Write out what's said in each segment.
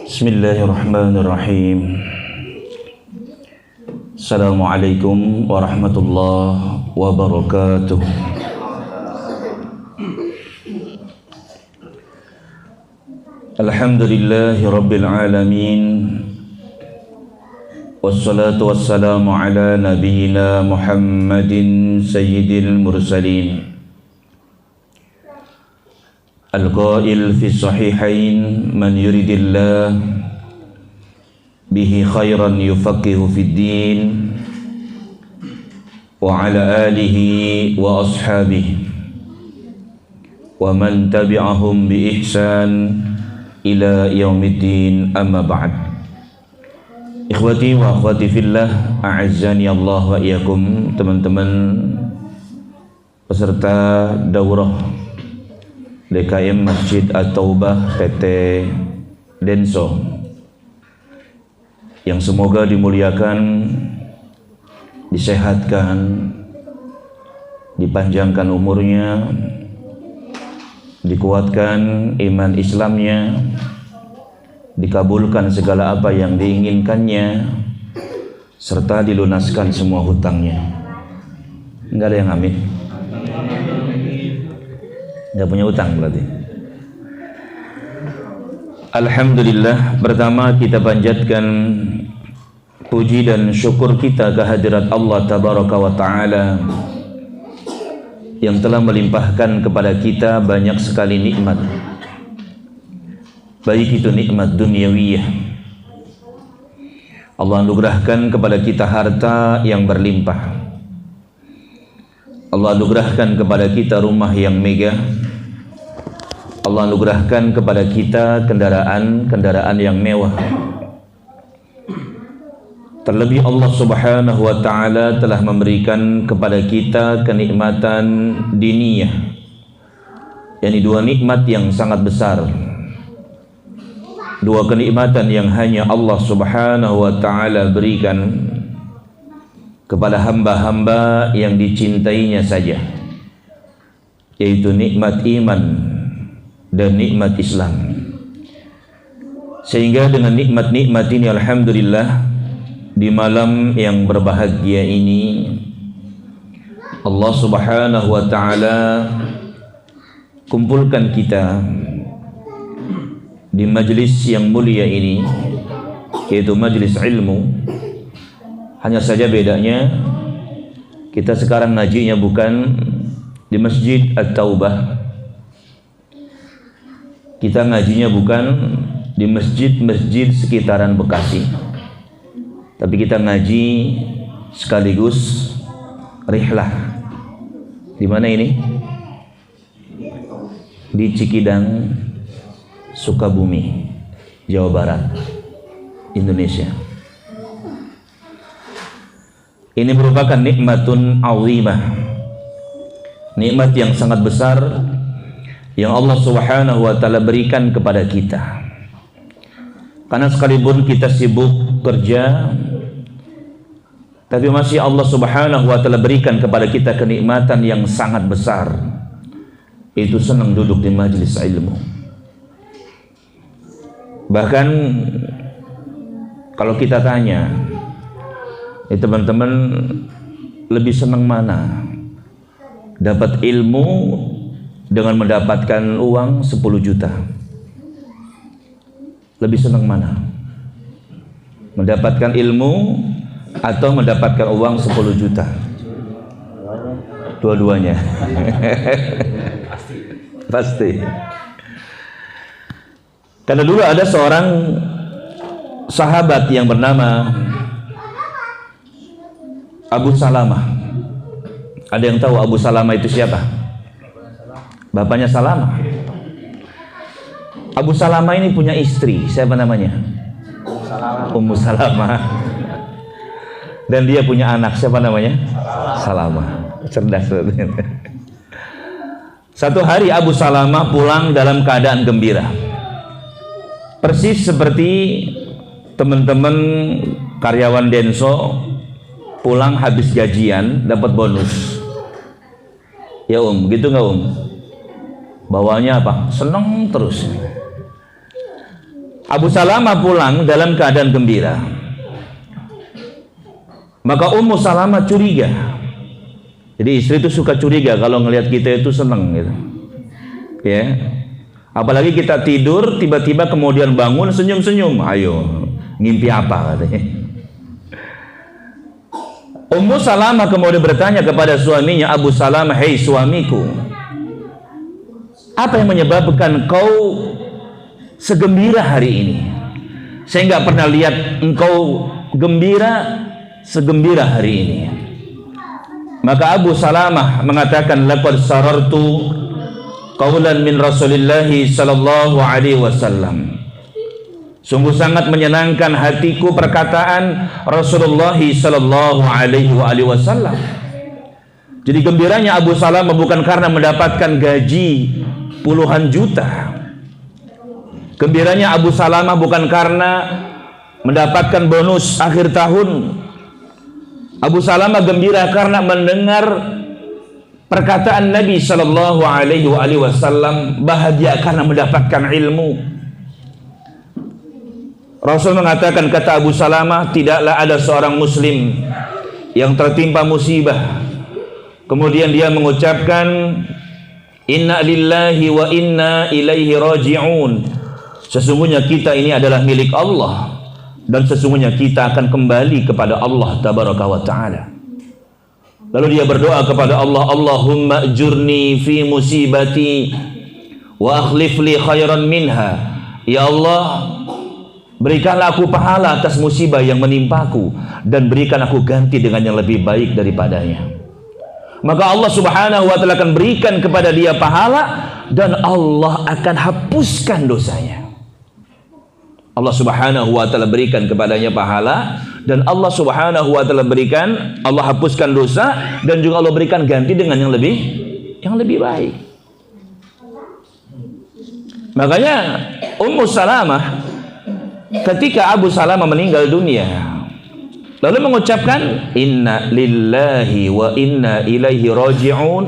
Bismillahirrahmanirrahim. Assalamualaikum warahmatullahi wabarakatuh. Alhamdulillahi rabbil alamin. Wassalatu wassalamu ala nabiyyina Muhammadin sayyidil mursalin. Al-qail fi sahihain man yuridillah bihi khairan yufaqihu fid din wa ala alihi wa ashabihi wa man tabi'ahum bi ihsan ila yaumiddin, amma ba'd. Ikhwati wa akhwati fillah, a'azzani Allah wa iyyakum, teman-teman peserta daurah DKM Masjid At-Taubah PT Denso yang semoga dimuliakan, disehatkan, dipanjangkan umurnya, dikuatkan iman Islamnya, dikabulkan segala apa yang diinginkannya, serta dilunaskan semua hutangnya. Enggak ada yang amin? Enggak punya hutang berarti. Alhamdulillah, pertama kita panjatkan puji dan syukur kita kehadirat Allah Tabaraka wa Ta'ala yang telah melimpahkan kepada kita banyak sekali nikmat, baik itu nikmat duniawiyah. Allah anugerahkan kepada kita harta yang berlimpah, Allah anugerahkan kepada kita rumah yang megah, Allah anugerahkan kepada kita kendaraan yang mewah. Terlebih Allah Subhanahu wa Ta'ala telah memberikan kepada kita kenikmatan diniyah, yakni dua nikmat yang sangat besar, dua kenikmatan yang hanya Allah Subhanahu wa Ta'ala berikan kepada hamba-hamba yang dicintainya saja, yaitu nikmat iman dan nikmat Islam. Sehingga dengan nikmat-nikmat ini, alhamdulillah, di malam yang berbahagia ini Allah Subhanahu wa Ta'ala kumpulkan kita di majlis yang mulia ini, yaitu majlis ilmu. Hanya saja bedanya, kita sekarang ngajinya bukan di Masjid At-Taubah, kita ngajinya bukan di masjid-masjid sekitaran Bekasi, tapi kita ngaji sekaligus rihlah. Di mana ini? Di Cikidang, Sukabumi, Jawa Barat, Indonesia. Ini merupakan nikmatun azimah, nikmat yang sangat besar yang Allah Subhanahu wa Ta'ala berikan kepada kita. Karena sekalipun kita sibuk kerja, tapi masih Allah Subhanahu wa Ta'ala berikan kepada kita kenikmatan yang sangat besar, yaitu senang duduk di majelis ilmu. Bahkan kalau kita tanya, teman-teman lebih senang mana? Dapat ilmu dengan mendapatkan uang 10 juta. Lebih senang mana? Mendapatkan ilmu atau mendapatkan uang 10 juta? Dua-duanya. Pasti. Karena dulu ada seorang sahabat yang bernama Abu Salamah. Ada yang tahu Abu Salamah itu siapa? Bapaknya Salamah. Abu Salamah ini punya istri, siapa namanya? Ummu Salamah. Dan dia punya anak, siapa namanya? Salamah. Cerdas. Satu hari Abu Salamah pulang dalam keadaan gembira, persis seperti teman-teman karyawan Denso pulang habis gajian dapat bonus. Ya gitu nggak Bawanya apa? Seneng terus. Abu Salamah pulang dalam keadaan gembira. Maka Ummu Salamah curiga. Jadi istri itu suka curiga kalau ngelihat kita itu seneng gitu. Ya. Apalagi kita tidur tiba-tiba kemudian bangun senyum-senyum. Ayo, ngimpi apa katanya. Ummu Salamah kemudian bertanya kepada suaminya, Abu Salamah, "Hei suamiku, apa yang menyebabkan kau segembira hari ini? Saya nggak pernah lihat engkau gembira segembira hari ini." Maka Abu Salamah mengatakan, "Laqad sarartu qaulan min Rasulillah sallallahu alaihi wasallam." Sungguh sangat menyenangkan hatiku perkataan Rasulullah sallallahu alaihi wasallam. Jadi gembiranya Abu Salamah bukan karena mendapatkan gaji puluhan juta. Gembiranya Abu Salamah bukan karena mendapatkan bonus akhir tahun. Abu Salamah gembira karena mendengar perkataan Nabi sallallahu alaihi wasallam, bahagia karena mendapatkan ilmu. Rasul mengatakan, kata Abu Salamah, tidaklah ada seorang muslim yang tertimpa musibah kemudian dia mengucapkan inna lillahi wa inna ilaihi raji'un, sesungguhnya kita ini adalah milik Allah dan sesungguhnya kita akan kembali kepada Allah tabaraka wa ta'ala. Lalu dia berdoa kepada Allah, Allahumma ajurni fi musibati wa akhlif li khairan minha. Ya Allah, berikanlah aku pahala atas musibah yang menimpaku dan berikan aku ganti dengan yang lebih baik daripadanya. Maka Allah subhanahu wa ta'ala akan berikan kepada dia pahala dan Allah akan hapuskan dosanya. Allah subhanahu wa ta'ala berikan kepadanya pahala dan Allah subhanahu wa ta'ala berikan, Allah hapuskan dosa dan juga Allah berikan ganti dengan yang lebih baik. Makanya Ummu Salamah ketika Abu Salamah meninggal dunia lalu mengucapkan inna lillahi wa inna ilaihi raji'un,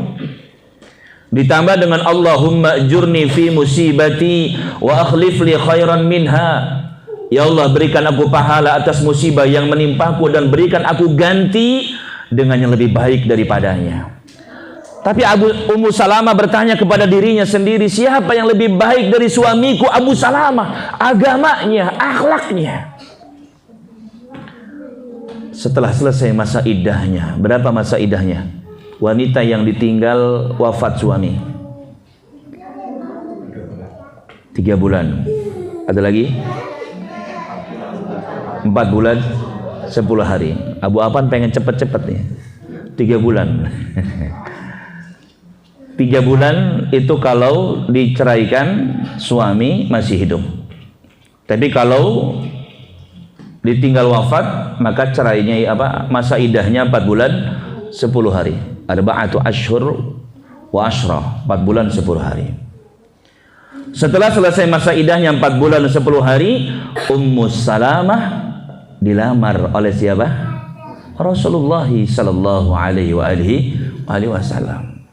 ditambah dengan Allahumma ajurni fi musibati wa akhlif li khairan minha. Ya Allah, berikan aku pahala atas musibah yang menimpaku dan berikan aku ganti dengan yang lebih baik daripadanya. Tapi Ummu Salamah bertanya kepada dirinya sendiri, siapa yang lebih baik dari suamiku Abu Salamah? Agamanya, akhlaknya. Setelah selesai masa iddahnya, berapa masa iddahnya? Wanita yang ditinggal wafat suami 3 bulan. Ada lagi 4 bulan 10 hari. Abu Afan pengen cepet-cepet nih. 3 bulan 3 bulan itu kalau diceraikan suami masih hidup. Tapi kalau ditinggal wafat maka cerainya masa iddahnya 4 bulan 10 hari. Arba'atu ashhur wa ashra, 4 bulan 10 hari. Setelah selesai masa iddahnya 4 bulan 10 hari, Ummu Salamah dilamar oleh siapa? Rasulullah sallallahu alaihi wasallam.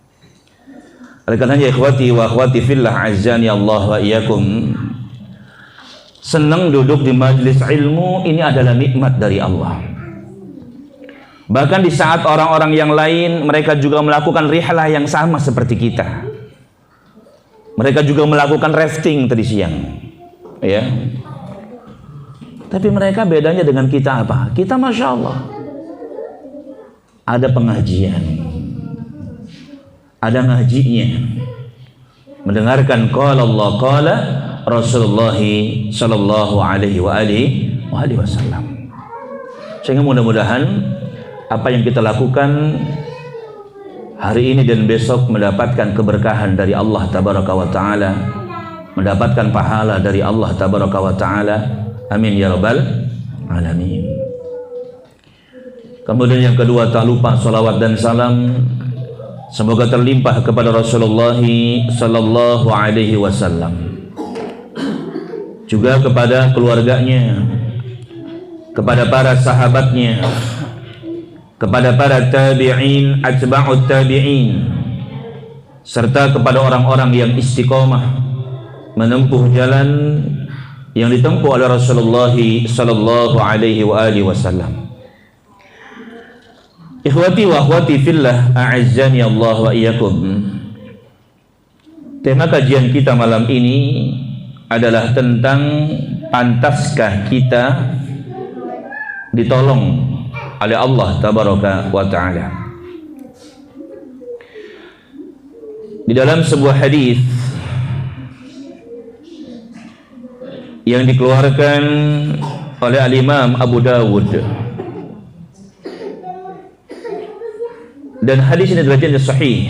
Oleh karenanya ikhwati wa akhwati fillah azzani Allah wa iyyakum, senang duduk di majlis ilmu ini adalah nikmat dari Allah. Bahkan di saat orang-orang yang lain mereka juga melakukan rihlah yang sama seperti kita. Mereka juga melakukan rafting tadi siang. Ya. Tapi mereka bedanya dengan kita apa? Kita Masya Allah ada pengajian, ada ngajinya, mendengarkan qala Allah qala Rasulullah sallallahu alaihi wasallam. Sehingga mudah-mudahan apa yang kita lakukan hari ini dan besok mendapatkan keberkahan dari Allah tabaraka wa taala, mendapatkan pahala dari Allah tabaraka wa taala. Amin ya rabbal alamin. Kemudian yang kedua, tak lupa salawat dan salam semoga terlimpah kepada Rasulullah sallallahu alaihi wasallam, juga kepada keluarganya, kepada para sahabatnya, kepada para tabi'in, atba'ut tabi'in, serta kepada orang-orang yang istiqomah menempuh jalan yang ditempuh oleh Rasulullah sallallahu alaihi wasallam. Ikhwati wa akhwati fillah, a'azzani Allah wa iyyakum. Tema kajian kita malam ini adalah tentang pantaskah kita ditolong oleh Allah tabaraka wa taala. Di dalam sebuah hadis yang dikeluarkan oleh Al-Imam Abu Dawud, dan hadis ini derajatnya sahih,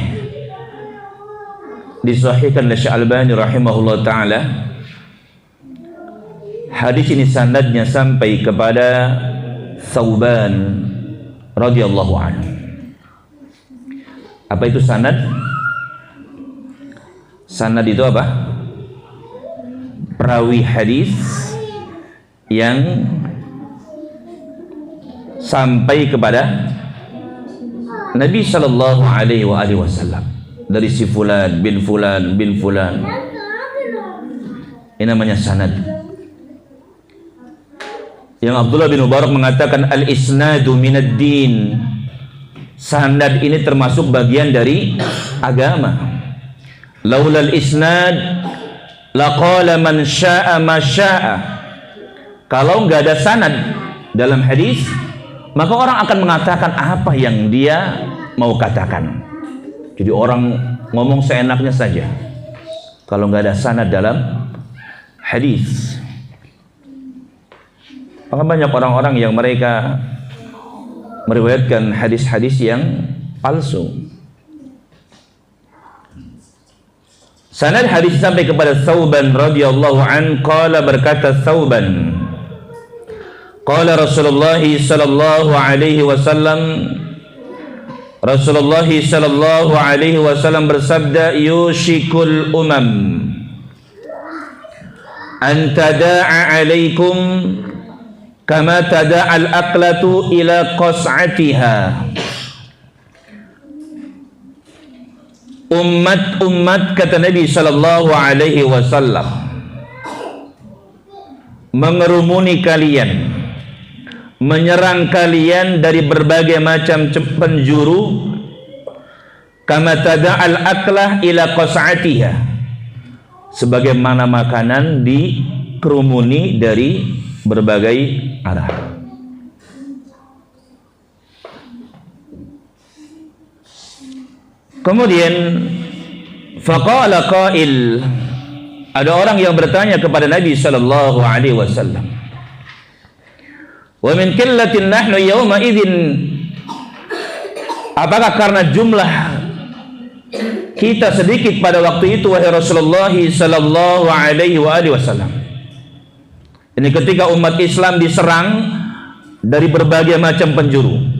disahihkan oleh Syekh Albani rahimahullah taala. Hadis ini sanadnya sampai kepada Thauban radhiyallahu anhu. Apa itu sanad? Sanad itu apa? Perawi hadis yang sampai kepada Nabi sallallahu alaihi wasallam, dari si fulan bin fulan bin fulan. Ini namanya sanad. Yang Abdullah bin Mubarak mengatakan al-isnadu minad din. Sanad ini termasuk bagian dari agama. Laulal isnad laqala man syaa ma syaa. Kalau enggak ada sanad dalam hadis, maka orang akan mengatakan apa yang dia mau katakan. Jadi orang ngomong seenaknya saja kalau nggak ada sanad dalam hadis. Maka banyak orang-orang yang mereka meriwayatkan hadis-hadis yang palsu. Sanad hadis sampai kepada Thauban radhiyallahu an, qala, berkata Thauban, qala Rasulullah sallallahu alaihi wasallam, Rasulullah sallallahu alaihi wasallam bersabda, yushikul umam an tada'a alaikum kama tada'al aqlatu ila qas'atiha. Umat-umat, kata Nabi sallallahu alaihi wasallam, mengerumuni kalian, menyerang kalian dari berbagai macam penjuru, kama tada'al aklah ila qas'atiha, sebagaimana makanan dikerumuni dari berbagai arah. Kemudian faqala qail, ada orang yang bertanya kepada Nabi sallallahu alaihi wasallam, wa min qillatin nahnu yawma idzin, apakah karena jumlah kita sedikit pada waktu itu wahai Rasulullah sallallahu alaihi wasallam? Ini ketika umat Islam diserang dari berbagai macam penjuru.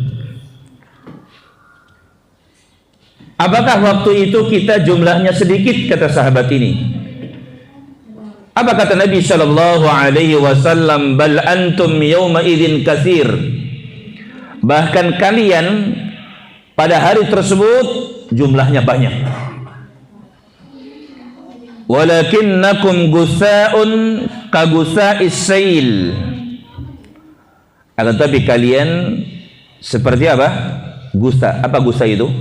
Apakah waktu itu kita jumlahnya sedikit, kata sahabat ini? Apa kata Nabi sallallahu alaihi wasallam? Bal antum yawma idzin katsir. Bahkan kalian pada hari tersebut jumlahnya banyak. Walakinnakum gusaun ka gusa'is sail. Akan tapi kalian seperti apa? Gusa. Apa gusa itu?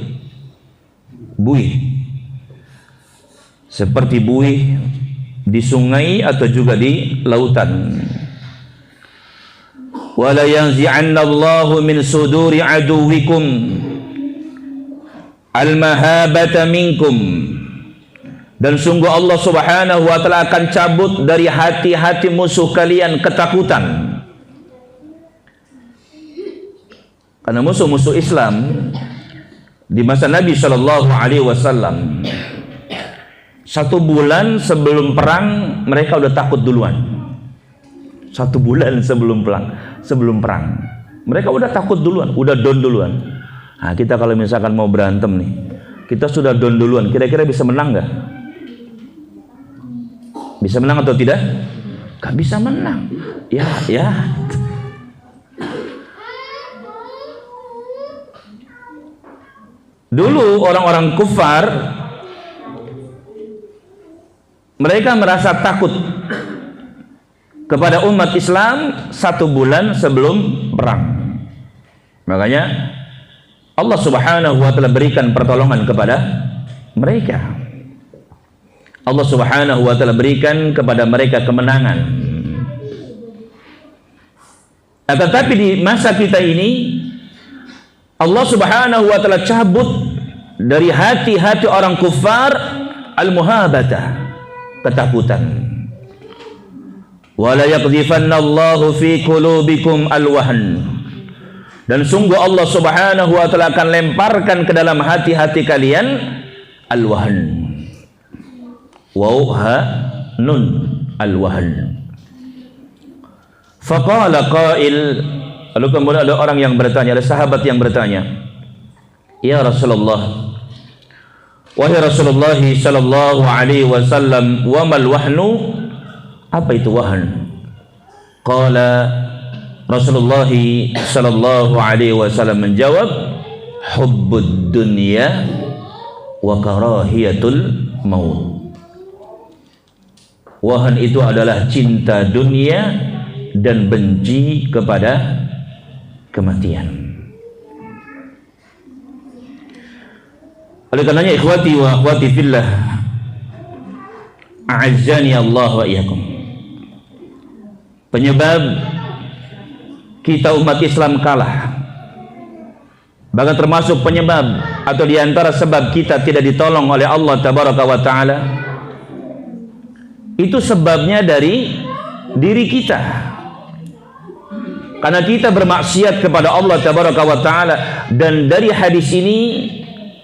Buih. Seperti buih di sungai atau juga di lautan. Wala yanzi'anna Allahu min suduri aduwikum al-mahabata minkum, dan sungguh Allah subhanahu wa ta'ala akan cabut dari hati-hati musuh kalian ketakutan. Karena musuh-musuh Islam di masa Nabi sallallahu alaihi wasallam, 1 bulan sebelum perang mereka udah takut duluan. 1 bulan sebelum perang mereka udah takut duluan, udah down duluan. Nah, kita kalau misalkan mau berantem nih, kita sudah down duluan, kira-kira bisa menang nggak? Bisa menang atau tidak? Gak bisa menang. Ya. Dulu orang-orang kufar mereka merasa takut kepada umat Islam 1 bulan sebelum perang. Makanya Allah Subhanahu wa taala berikan pertolongan kepada mereka. Allah Subhanahu wa taala berikan kepada mereka kemenangan. Nah, tetapi di masa kita ini Allah Subhanahu wa taala cabut dari hati-hati orang kufar al-muhabatah, ketakutan. Wala yaqdhifanna Allahu fi qulubikum al-wahn. Dan sungguh Allah Subhanahu wa taala akan lemparkan ke dalam hati-hati kalian al-wahn. Waw ha nun al-wahn. Faqala qail, lalu kemudian ada orang yang bertanya, ada sahabat yang bertanya, ya Rasulullah, wahai Rasulullah sallallahu alaihi wasallam, wa mal wahnu, apa itu wahn? Qala Rasulullah sallallahu alaihi wasallam menjawab, hubbud dunya wa karahiyatul maut. Wahn itu adalah cinta dunia dan benci kepada kematian. Oleh karenanya ikhwati wa akhwati fillah, a'azzani Allah wa iyyakum, penyebab kita umat Islam kalah, bahkan termasuk penyebab atau diantara sebab kita tidak ditolong oleh Allah tabaraka wa ta'ala, itu sebabnya dari diri kita. Karena kita bermaksiat kepada Allah tabaraka wa ta'ala. Dan dari hadis ini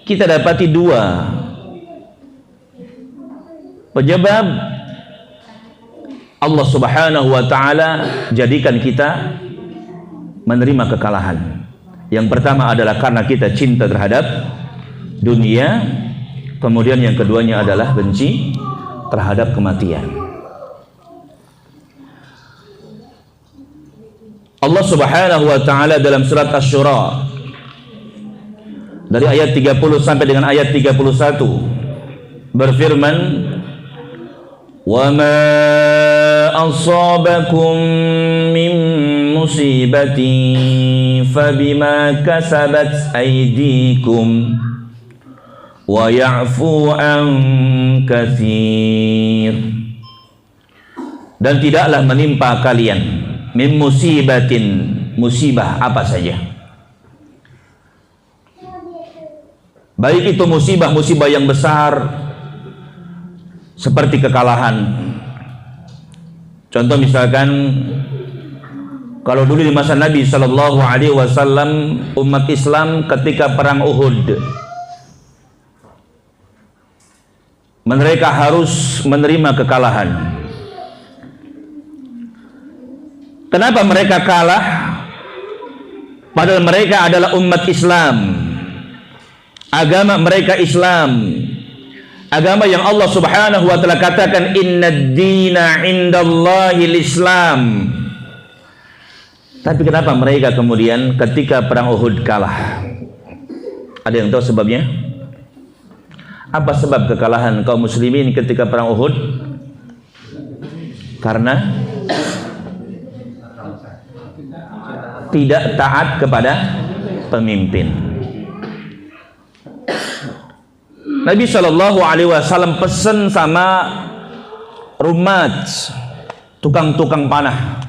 kita dapati 2 penyebab Allah Subhanahu wa ta'ala jadikan kita menerima kekalahan. Yang pertama adalah karena kita cinta terhadap dunia, kemudian yang keduanya adalah benci terhadap kematian. Allah Subhanahu wa ta'ala dalam surat Asy-Syura dari ayat 30 sampai dengan ayat 31 berfirman, wa ma asabakum min musibatin fabima kasabat aydikum wa ya'fu an katsir. Dan tidaklah menimpa kalian min musibatin, musibah apa saja, baik itu musibah yang besar seperti kekalahan. Contoh misalkan kalau dulu di masa Nabi sallallahu alaihi wasallam, umat Islam ketika perang Uhud, mereka harus menerima kekalahan. Kenapa mereka kalah? Padahal mereka adalah umat Islam, agama mereka Islam, agama yang Allah Subhanahu wa ta'ala katakan innad dina indallahil Islam. Tapi kenapa mereka kemudian ketika perang Uhud kalah? Ada yang tahu sebabnya? Apa sebab kekalahan kaum muslimin ketika perang Uhud? Karena tidak taat kepada pemimpin. Nabi Shallallahu Alaihi Wasallam pesan sama rumat, tukang-tukang panah,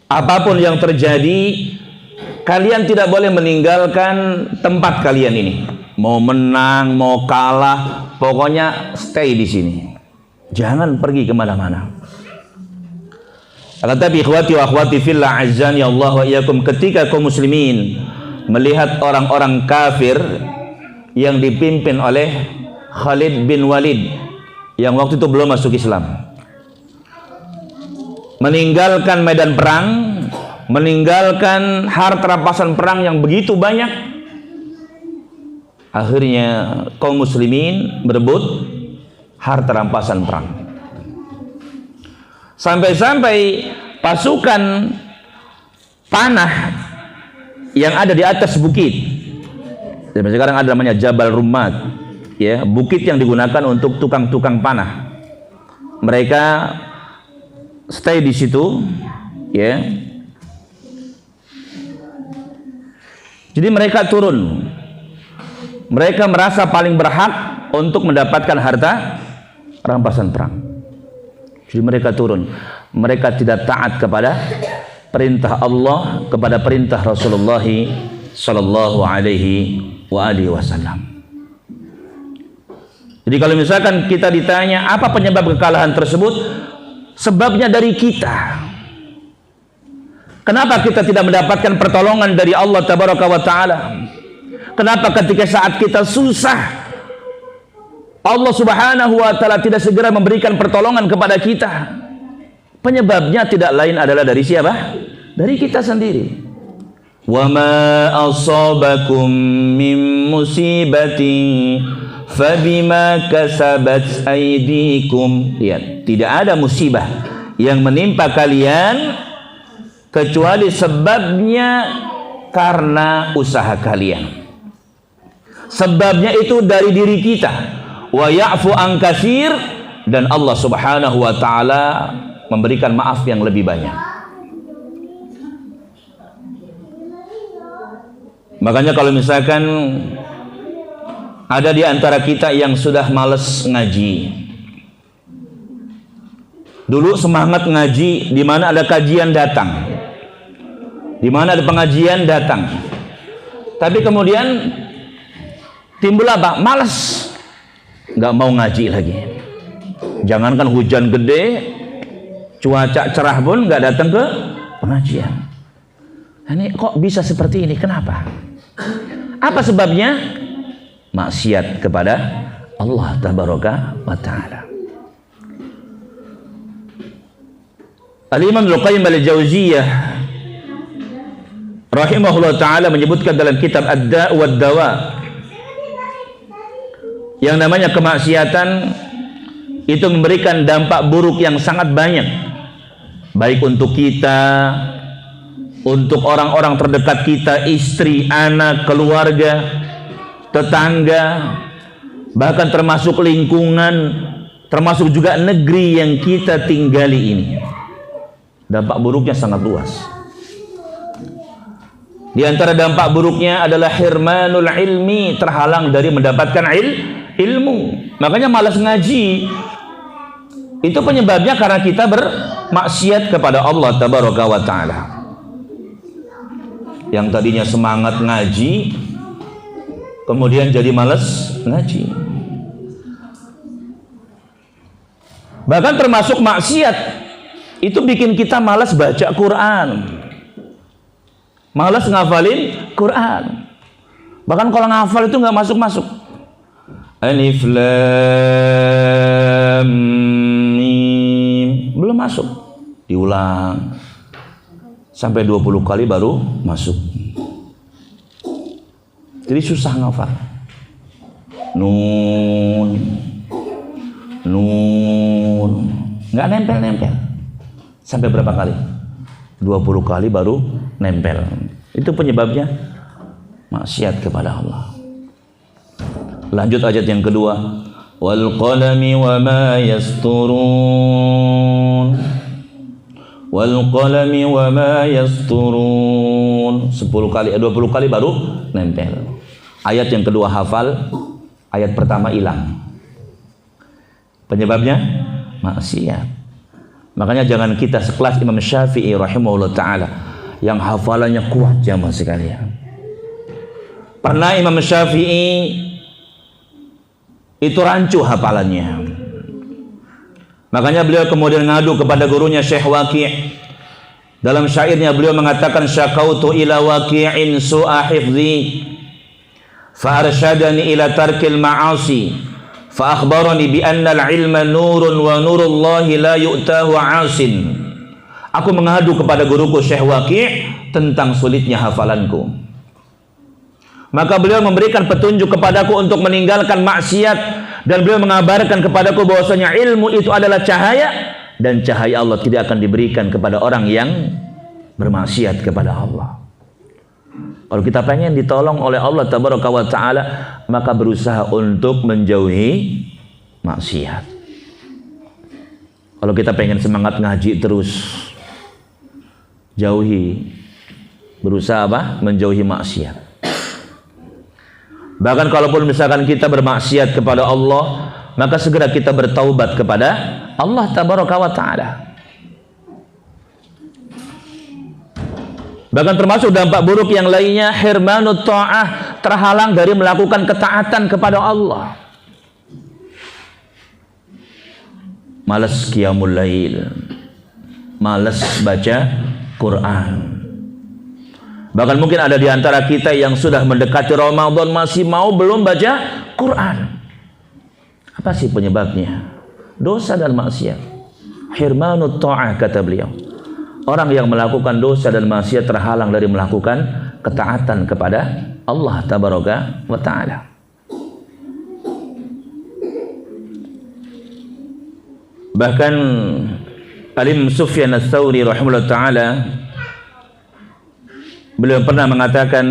apapun yang terjadi, kalian tidak boleh meninggalkan tempat kalian ini. Mau menang, mau kalah, pokoknya stay di sini. Jangan pergi kemana-mana. Tetapi ikhwati wa akhwati fillah azzani Allah wa iyyakum, ketika kaum muslimin melihat orang-orang kafir yang dipimpin oleh Khalid bin Walid yang waktu itu belum masuk Islam, meninggalkan medan perang, meninggalkan harta rampasan perang yang begitu banyak, akhirnya kaum muslimin berebut harta rampasan perang. Sampai-sampai pasukan panah yang ada di atas bukit, sekarang ada namanya Jabal Rummat, ya, bukit yang digunakan untuk tukang-tukang panah. mereka stay di situ, ya. Jadi mereka turun. Mereka merasa paling berhak untuk mendapatkan harta rampasan perang. Jadi mereka turun. Mereka tidak taat kepada perintah Allah, kepada perintah Rasulullah sallallahu alaihi wasallam. Jadi kalau misalkan kita ditanya apa penyebab kekalahan tersebut, sebabnya dari kita. Kenapa kita tidak mendapatkan pertolongan dari Allah tabaraka wa taala? Kenapa ketika saat kita susah, Allah subhanahu wa ta'ala tidak segera memberikan pertolongan kepada kita? Penyebabnya tidak lain adalah dari siapa? Dari kita sendiri. Wa ma asabakum min musibatin fabima kasabat aydikum. Lihat, tidak ada musibah yang menimpa kalian kecuali sebabnya karena usaha kalian. Sebabnya itu dari diri kita. Wa ya'fu an katsir, dan Allah subhanahu wa ta'ala memberikan maaf yang lebih banyak. Makanya kalau misalkan ada di antara kita yang sudah malas ngaji, dulu semangat ngaji, di mana ada kajian datang, di mana ada pengajian datang, tapi kemudian timbul apa? Malas, nggak mau ngaji lagi. Jangankan hujan gede, cuaca cerah pun nggak datang ke pengajian. Ini kok bisa seperti ini? Kenapa? Apa sebabnya? Maksiat kepada Allah tabaraka wa ta'ala. Al-Imam Al-Qayyim Al-Jauziyah rahimahullah ta'ala menyebutkan dalam kitab Ad-Da' wa Ad-Dawa, yang namanya kemaksiatan itu memberikan dampak buruk yang sangat banyak, baik untuk kita, untuk orang-orang terdekat kita, istri, anak, keluarga, tetangga, bahkan termasuk lingkungan, termasuk juga negeri yang kita tinggali ini. Dampak buruknya sangat luas. Di antara dampak buruknya adalah hirmanul ilmi, terhalang dari mendapatkan ilmu. Makanya malas ngaji. Itu penyebabnya karena kita bermaksiat kepada Allah tabaraka wa ta'ala. Yang tadinya semangat ngaji, kemudian jadi malas ngaji. Bahkan termasuk maksiat itu bikin kita malas baca Quran, malas ngafalin Quran. Bahkan kalau ngafal itu nggak masuk-masuk. Alif lam mim belum masuk, diulang sampai 20 kali baru masuk. Jadi susah ngafal. Nun nggak nempel. Sampai berapa kali? 20 kali baru nempel. Itu penyebabnya maksiat kepada Allah. Lanjut ayat yang kedua. Wal qalami wa ma yasturun. Wal qalami wa ma yasturun. 10 kali, 20 kali baru nempel. Ayat yang kedua hafal, ayat pertama hilang. Penyebabnya maksiat. Makanya jangan kita sekelas Imam Syafi'i rahimahullah ta'ala yang hafalannya kuat jamaah sekalian. Pernah Imam Syafi'i itu rancu hafalannya. Makanya beliau kemudian ngadu kepada gurunya Syekh Waqi'. Dalam syairnya beliau mengatakan, syakautu ila waqi'in su'a hifzi fa arsyadani ila tarkil ma'asi fa akhbarani bi anna al-ilma nurun wa nurullahi la yu'tahu 'asin. Aku mengadu kepada guruku Syekh Waqi' tentang sulitnya hafalanku. Maka beliau memberikan petunjuk kepadaku untuk meninggalkan maksiat, dan beliau mengabarkan kepadaku bahwasanya ilmu itu adalah cahaya, dan cahaya Allah tidak akan diberikan kepada orang yang bermaksiat kepada Allah. Kalau kita pengen ditolong oleh Allah tabaraka wa ta'ala, maka berusaha untuk menjauhi maksiat. Kalau kita pengen semangat ngaji terus, jauhi, berusaha apa? Menjauhi maksiat. Bahkan kalaupun misalkan kita bermaksiat kepada Allah, maka segera kita bertaubat kepada Allah tabaraka wa ta'ala. Bahkan termasuk dampak buruk yang lainnya, hirmanut ta'ah, terhalang dari melakukan ketaatan kepada Allah. Malas qiyamul lail, malas baca Quran. Bahkan mungkin ada di antara kita yang sudah mendekati Ramadan masih mau belum baca Quran. Apa sih penyebabnya? Dosa dan maksiat. Hirmanut ta'ah, kata beliau. Orang yang melakukan dosa dan maksiat terhalang dari melakukan ketaatan kepada Allah tabaraka wa ta'ala. Bahkan Alim Sufyan Ats-Tsauri rahimahullah ta'ala, beliau pernah mengatakan,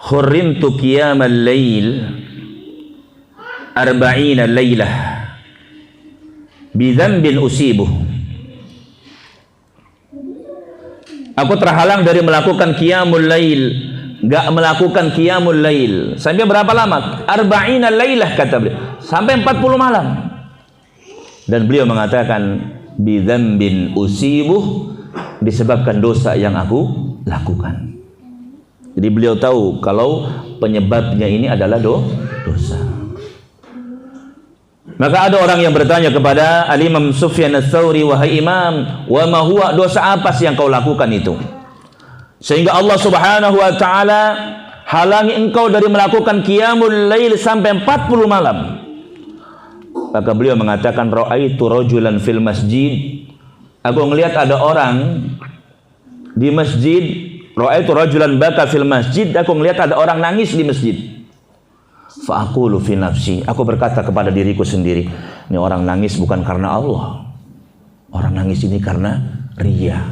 hurrimtu qiyamal lail 40 lailah bi dzambin usibuh. Aku terhalang dari melakukan qiyamul lail, enggak melakukan qiyamul lail. Sampai berapa lama? 40 lailah, kata beliau. Sampai 40 malam. Dan beliau mengatakan, bi dzambin usibuh, disebabkan dosa yang aku lakukan. Jadi beliau tahu kalau penyebabnya ini adalah dosa. Maka ada orang yang bertanya kepada Al-Imam Sufyan Ats-Tsauri, wahai imam, wa ma huwa, dosa apa sih yang kau lakukan itu sehingga Allah Subhanahu wa ta'ala halangi engkau dari melakukan qiyamul lail sampai 40 malam? Maka beliau mengatakan, ra'aitu rajulan fil masjid, aku melihat ada orang di masjid. Ra'aitu rajulan baka fil masjid, aku melihat ada orang nangis di masjid. Fa aqulu fi nafsi, aku berkata kepada diriku sendiri, ini orang nangis bukan karena Allah. Orang nangis ini karena riya,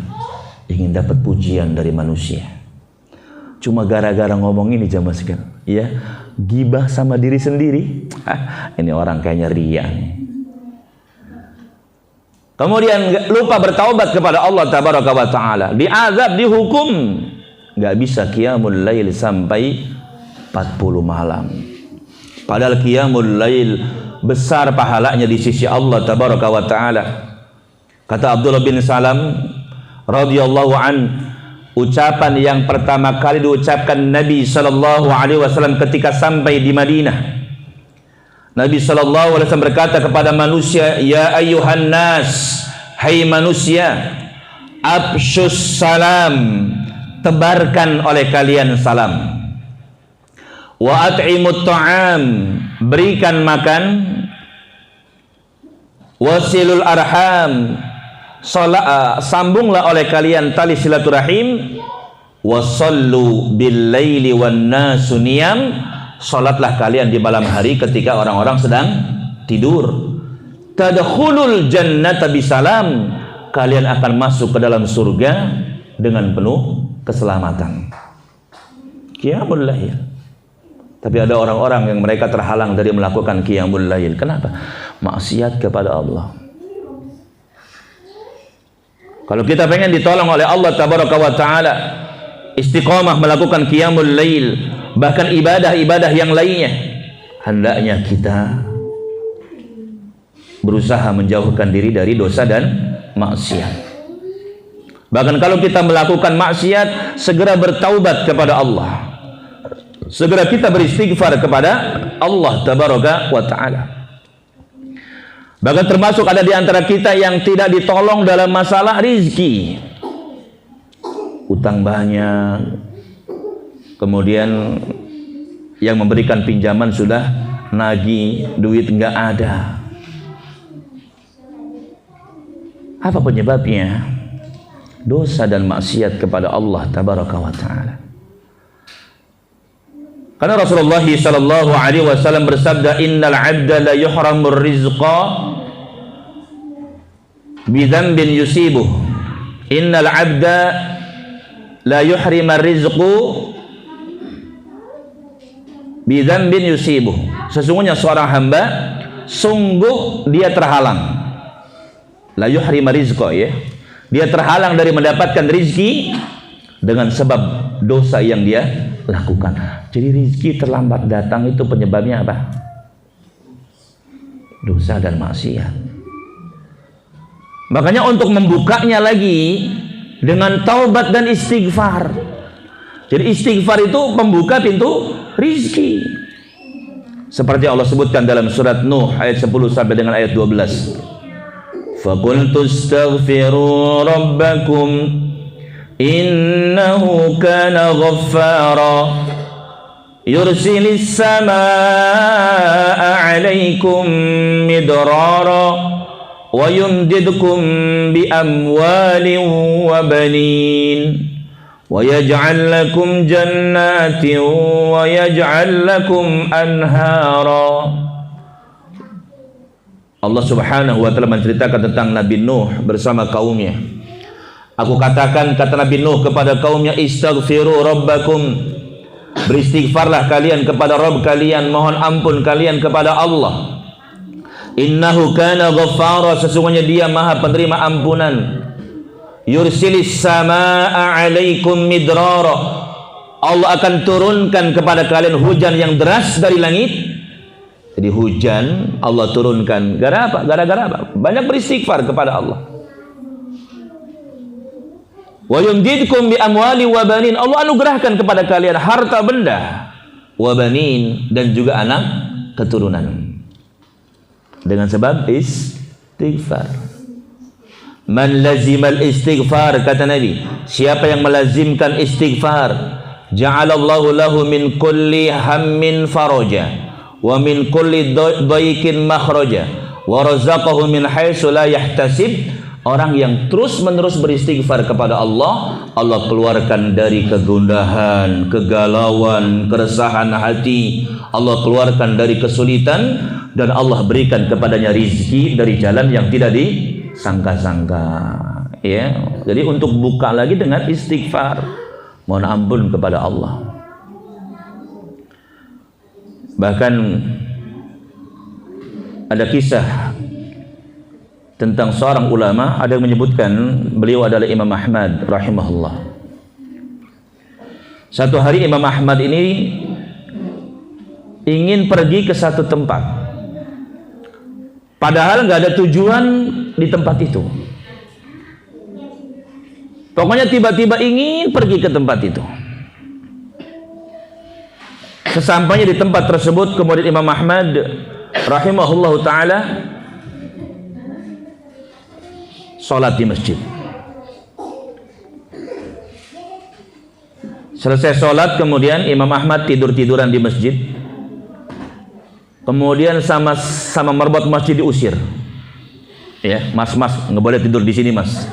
ingin dapat pujian dari manusia. Cuma gara-gara ngomong ini jamaah sekalian, ya, gibah sama diri sendiri. Ini orang kayaknya riya nih. Kemudian lupa bertaubat kepada Allah tabaraka wa ta'ala, diazab, dihukum, nggak bisa qiyamul lail sampai 40 malam. Padahal qiyamul lail besar pahalanya di sisi Allah tabaraka wa ta'ala. Kata Abdullah bin Salam radhiyallahu an, ucapan yang pertama kali diucapkan Nabi sallallahu alaihi wasallam ketika sampai di Madinah. Nabi sallallahu alaihi wasallam berkata kepada manusia, ya ayyuhan nas, hai manusia, absyus salam, tebarkan oleh kalian salam. Wa at'imut ta'am, berikan makan. Wasilul arham, sambunglah oleh kalian tali silaturahim. Wasallu bil laili wan nasu niyam, salatlah kalian di malam hari ketika orang-orang sedang tidur. Tadkhulul jannata bisalam, kalian akan masuk ke dalam surga dengan penuh keselamatan. Qiyamul lail. Tapi ada orang-orang yang mereka terhalang dari melakukan qiyamul lail. Kenapa? Maksiat kepada Allah. Kalau kita pengen ditolong oleh Allah tabaraka wa ta'ala, istiqamah melakukan qiyamul lail, bahkan ibadah-ibadah yang lainnya, hendaknya kita berusaha menjauhkan diri dari dosa dan maksiat. Bahkan kalau kita melakukan maksiat, segera bertaubat kepada Allah. Segera kita beristighfar kepada Allah tabaraka wa ta'ala. Bahkan termasuk ada di antara kita yang tidak ditolong dalam masalah rizki. Utang banyak, kemudian yang memberikan pinjaman sudah nagih, duit enggak ada. Apa penyebabnya? Dosa dan maksiat kepada Allah tabaraka wa ta'ala. Karena Rasulullah sallallahu alaihi wasallam bersabda, innal 'abda la yuhramur rizqa bi dzambin yusibuh. Innal 'abda la yuhrimar rizqu bi dzambin yusibuh. Sesungguhnya seorang hamba, sungguh dia terhalang la yuhrima rizqa, ya. Dia terhalang dari mendapatkan rizki dengan sebab dosa yang dia lakukan. Jadi rizki terlambat datang itu penyebabnya apa? Dosa dan maksiat. Makanya untuk membukanya lagi dengan taubat dan istighfar. Jadi istighfar itu membuka pintu rizki. Seperti Allah sebutkan dalam surat Nuh ayat 10 sampai dengan ayat 12. Faqultu astaghfiru rabbakum innahu kana ghaffara yursilis samaa'a 'alaikum midrara wa yumdidkum bi amwalin wa banin wa yaj'al lakum jannatin wa yaj'al lakum anhara. Allah Subhanahu wa taala menceritakan tentang Nabi Nuh bersama kaumnya. Aku katakan, kata Nabi Nuh kepada kaumnya, istaghfiru rabbakum, beristighfarlah kalian kepada Rabb kalian, mohon ampun kalian kepada Allah. Innahu kana ghaffara, sesungguhnya dia maha penerima ampunan. Yursilis samaa'a 'alaikum midrara, Allah akan turunkan kepada kalian hujan yang deras dari langit. Jadi hujan Allah turunkan gara apa? Gara-gara apa? Banyak beristighfar kepada Allah. Wa yumdidkum bi amwali wa banin, Allah anugerahkan kepada kalian harta benda, wa banin, dan juga anak keturunan. Dengan sebab istighfar. Man lazimal istighfar, kata Nabi, siapa yang melazimkan istighfar, ja'alallahu lahu min kulli hammin faraja wa min kulli dhaikin makhraja wa razaqahu min haitsu la yahtasib. Orang yang terus-menerus beristighfar kepada Allah, Allah keluarkan dari kegundahan, kegalauan, keresahan hati, Allah keluarkan dari kesulitan, dan Allah berikan kepadanya rizki dari jalan yang tidak disangka-sangka, ya. Jadi untuk buka lagi dengan istighfar, mohon ampun kepada Allah. Bahkan ada kisah tentang seorang ulama, ada yang menyebutkan beliau adalah Imam Ahmad rahimahullah. Satu hari Imam Ahmad ini ingin pergi ke satu tempat, padahal nggak ada tujuan di tempat itu. Pokoknya tiba-tiba ingin pergi ke tempat itu. Sesampainya di tempat tersebut, kemudian Imam Ahmad rahimahullah ta'ala sholat di masjid. Selesai sholat, kemudian Imam Ahmad tidur-tiduran di masjid. Kemudian sama merbot masjid diusir. Ya, mas, nggak boleh tidur di sini, mas.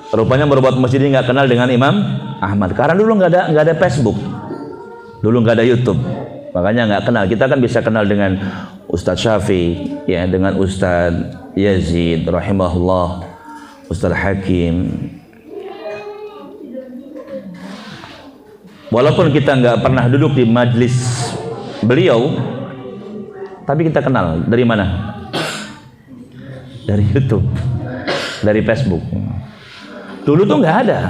Rupanya merbot masjid ini nggak kenal dengan Imam Ahmad, karena dulu nggak ada Facebook, dulu nggak ada YouTube, makanya nggak kenal. Kita kan bisa kenal dengan Ustadz Syafi'i, ya, dengan Ustadz Yazid rahimahullah, Ustadz Hakim. Walaupun kita nggak pernah duduk di majlis beliau, tapi kita kenal. Dari mana? Dari YouTube, dari Facebook. Dulu tuh nggak ada.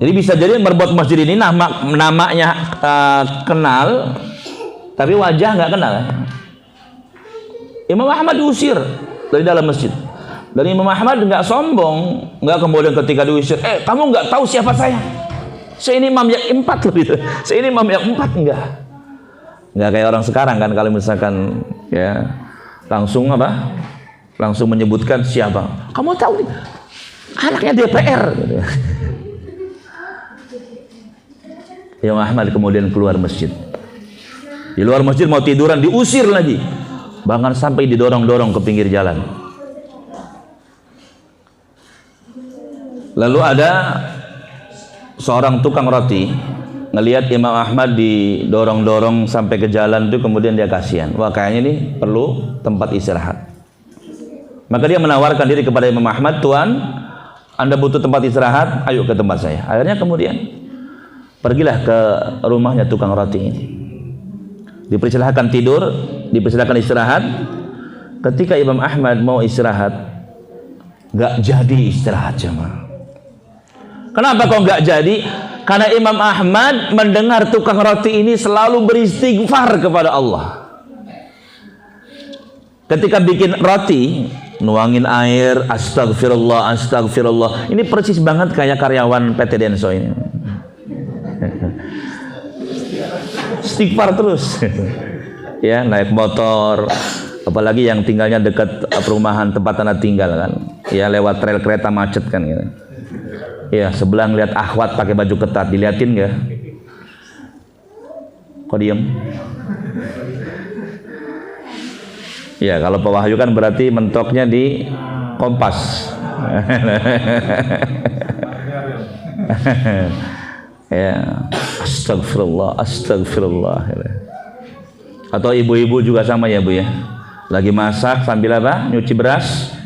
Jadi bisa jadi merbot masjid ini namanya kenal, tapi wajah nggak kenal. Imam Ahmad diusir dari dalam masjid. Dan Imam Ahmad nggak sombong, nggak kemudian ketika diusir, kamu nggak tahu siapa saya? Saya ini imam yang 4 loh, gitu. Saya ini imam yang 4, nggak kayak orang sekarang kan, kalau misalkan ya langsung menyebutkan siapa. Kamu tahu nih, anaknya DPR. Gitu. Imam Ahmad kemudian keluar masjid. Di luar masjid mau tiduran, diusir lagi. Bahkan sampai didorong-dorong ke pinggir jalan. Lalu ada seorang tukang roti ngelihat Imam Ahmad didorong-dorong sampai ke jalan itu, kemudian dia kasihan. Wah, kayaknya ini perlu tempat istirahat. Maka dia menawarkan diri kepada Imam Ahmad, "Tuan, Anda butuh tempat istirahat? Ayo ke tempat saya." Akhirnya kemudian pergilah ke rumahnya tukang roti ini. Dipersilahkan tidur, dipersilahkan istirahat. ketika Imam Ahmad mau istirahat, nggak jadi istirahat jemaah. Kenapa kok nggak jadi? Karena Imam Ahmad mendengar tukang roti ini selalu beristighfar kepada Allah. Ketika bikin roti, nuangin air, astagfirullah, astagfirullah. Ini persis banget kayak karyawan PT Denso ini. Istighfar terus. Ya, naik motor, apalagi yang tinggalnya dekat perumahan tempat Anda tinggal kan. Ya, lewat rel kereta macet kan gitu. Ya, sebelah ngeliat akhwat pakai baju ketat, diliatin nggak? Kok diem? Ya, kalau Pak Wahyu kan berarti mentoknya di Kompas. Ya, astagfirullah, astagfirullah. Atau ibu-ibu juga sama ya Bu ya. Lagi masak sambil apa? Nyuci beras.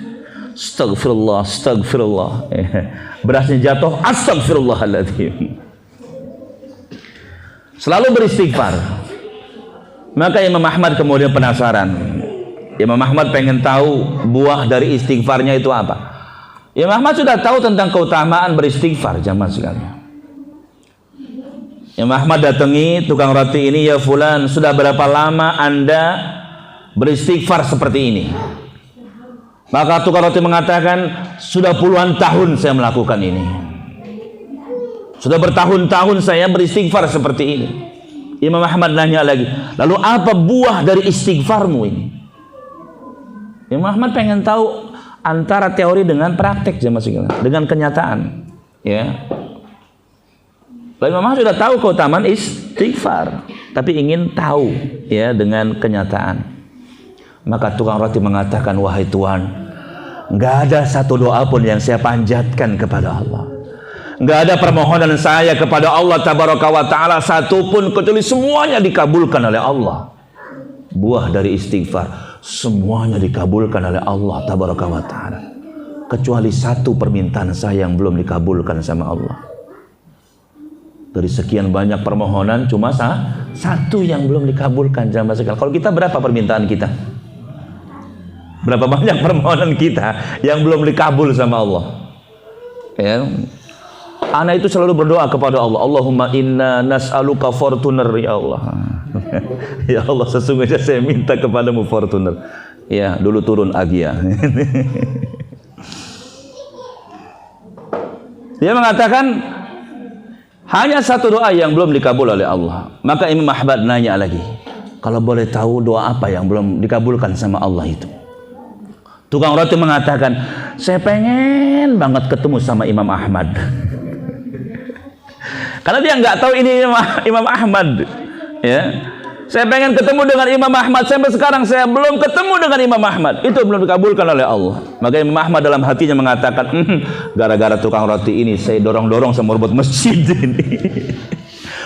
Astagfirullah, astagfirullah. Berasnya jatuh, astagfirullahaladzim. Selalu beristighfar. Maka Imam Ahmad kemudian penasaran. Imam Ahmad pengen tahu buah dari istighfarnya itu apa. Imam Ahmad sudah tahu tentang keutamaan beristighfar jamaah sekalian. Imam Ahmad datangi tukang roti ini, ya fulan, sudah berapa lama Anda beristighfar seperti ini? Maka tukang roti mengatakan, sudah puluhan tahun saya melakukan ini. Sudah bertahun-tahun saya beristighfar seperti ini. Imam Ahmad nanya lagi, lalu apa buah dari istighfarmu ini? Imam Ahmad pengen tahu antara teori dengan praktek dengan kenyataan. Ya. Lalu Imam Ahmad sudah tahu keutamaan istighfar, tapi ingin tahu ya dengan kenyataan. Maka tukang roti mengatakan, wahai Tuhan, nggak ada satu doa pun yang saya panjatkan kepada Allah. Nggak ada permohonan saya kepada Allah Tabaraka wa Ta'ala satu pun kecuali semuanya dikabulkan oleh Allah. Buah dari istighfar semuanya dikabulkan oleh Allah Tabaraka wa Ta'ala, kecuali satu permintaan saya yang belum dikabulkan sama Allah. Dari sekian banyak permohonan cuma satu yang belum dikabulkan jamaah sekalian. Kalau kita berapa permintaan kita? Berapa banyak permohonan kita yang belum dikabul sama Allah? Ya. Ana itu selalu berdoa kepada Allah, Allahumma inna nas'aluka Fortuner ya Allah. Ya Allah, sesungguhnya saya minta kepadamu Fortuner. Ya, dulu turun Agia. Dia mengatakan hanya satu doa yang belum dikabul oleh Allah. Maka Imam Ahmad nanya lagi, kalau boleh tahu doa apa yang belum dikabulkan sama Allah itu? Tukang roti mengatakan, saya pengen banget ketemu sama Imam Ahmad. Karena dia nggak tahu ini Imam Ahmad. Ya, saya pengen ketemu dengan Imam Ahmad. Sampai sekarang saya belum ketemu dengan Imam Ahmad. Itu belum dikabulkan oleh Allah. Maka Imam Ahmad dalam hatinya mengatakan, gara-gara tukang roti ini saya dorong-dorong sama robot masjid ini.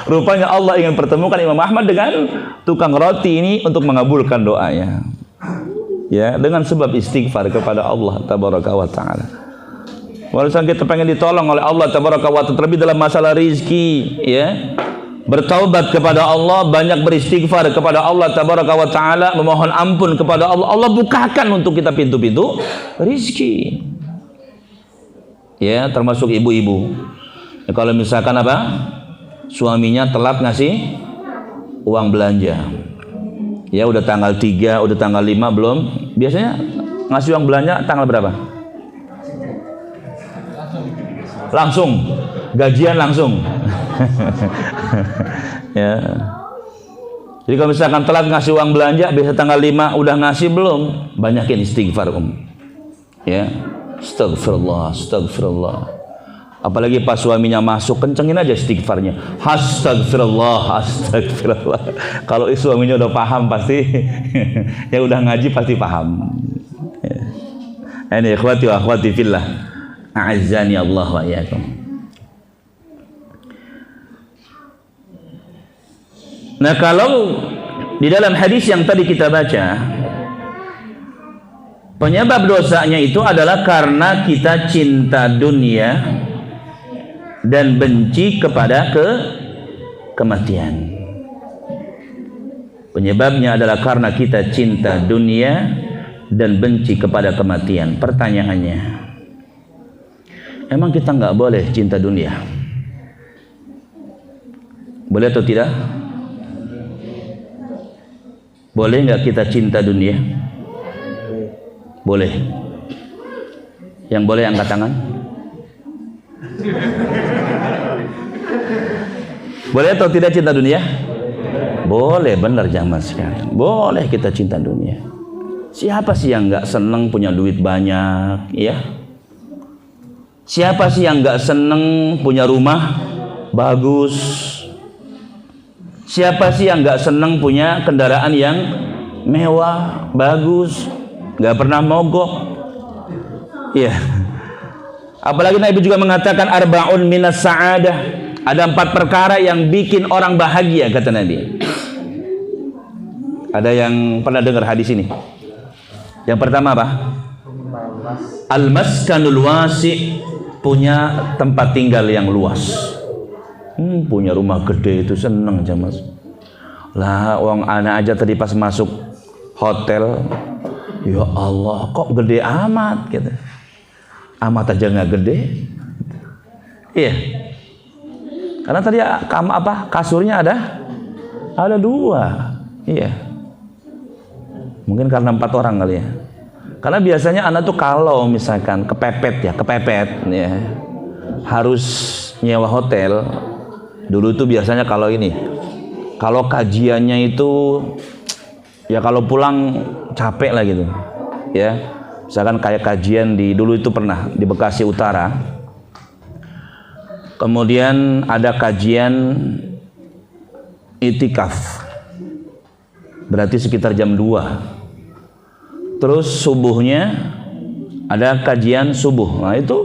Rupanya Allah ingin pertemukan Imam Ahmad dengan tukang roti ini untuk mengabulkan doanya. Ya, dengan sebab istighfar kepada Allah Tabaraka wa Ta'ala. Walaupun kita pengen ditolong oleh Allah Tabaraka wa Ta'ala, terlebih dalam masalah rizki, ya, bertaubat kepada Allah, banyak beristighfar kepada Allah Tabaraka wa Ta'ala, memohon ampun kepada Allah. Allah bukakan untuk kita pintu-pintu rizki. Ya, termasuk ibu-ibu. Ya, kalau misalkan apa, suaminya telat ngasih uang belanja, ya udah tanggal 3, udah tanggal 5 belum, biasanya ngasih uang belanja tanggal berapa? Langsung, gajian langsung. Ya. Jadi kalau misalkan telat ngasih uang belanja, biasa tanggal 5 udah ngasih belum, banyakin istighfar ya, astagfirullah, astagfirullah. Apalagi pas suaminya masuk, kencengin aja istighfarnya, astagfirullah, astagfirullah. Kalau suaminya udah paham pasti, ya udah ngaji pasti paham. Ya. Ini ikhwati wa akhwati fillah, a'azzani Allah wa iyyakum. Nah, kalau di dalam hadis yang tadi kita baca, penyebab dosanya itu adalah karena kita cinta dunia dan benci kepada kematian. Penyebabnya adalah karena kita cinta dunia dan benci kepada kematian. Pertanyaannya, emang kita nggak boleh cinta dunia? Boleh atau tidak? Boleh nggak kita cinta dunia? Boleh. Yang boleh angkat tangan. Boleh atau tidak cinta dunia? Boleh, benar jamaah sekalian. Boleh kita cinta dunia. Siapa sih yang nggak seneng punya duit banyak, ya? Siapa sih yang nggak seneng punya rumah bagus? Siapa sih yang nggak seneng punya kendaraan yang mewah, bagus, nggak pernah mogok? Iya. Apalagi Nabi juga mengatakan arba'un minas sa'adah. Ada 4 perkara yang bikin orang bahagia, kata Nabi. Ada yang pernah dengar hadis ini? Yang pertama apa? Al-maskanul wasi', punya tempat tinggal yang luas. Punya rumah gede itu seneng aja mas. Lah uang anak aja tadi pas masuk hotel, ya Allah kok gede amat gitu. Amat aja nggak gede. Iya. Karena tadi kasurnya ada 2. Iya. Mungkin karena 4 orang kali ya. Karena biasanya anak tuh kalau misalkan kepepet ya, harus nyewa hotel. Dulu tuh biasanya kalau kajiannya itu ya kalau pulang capek lah gitu. Ya. Misalkan kayak kajian dulu itu pernah di Bekasi Utara. Kemudian ada kajian itikaf. Berarti sekitar jam 2. Terus subuhnya ada kajian subuh. Nah itu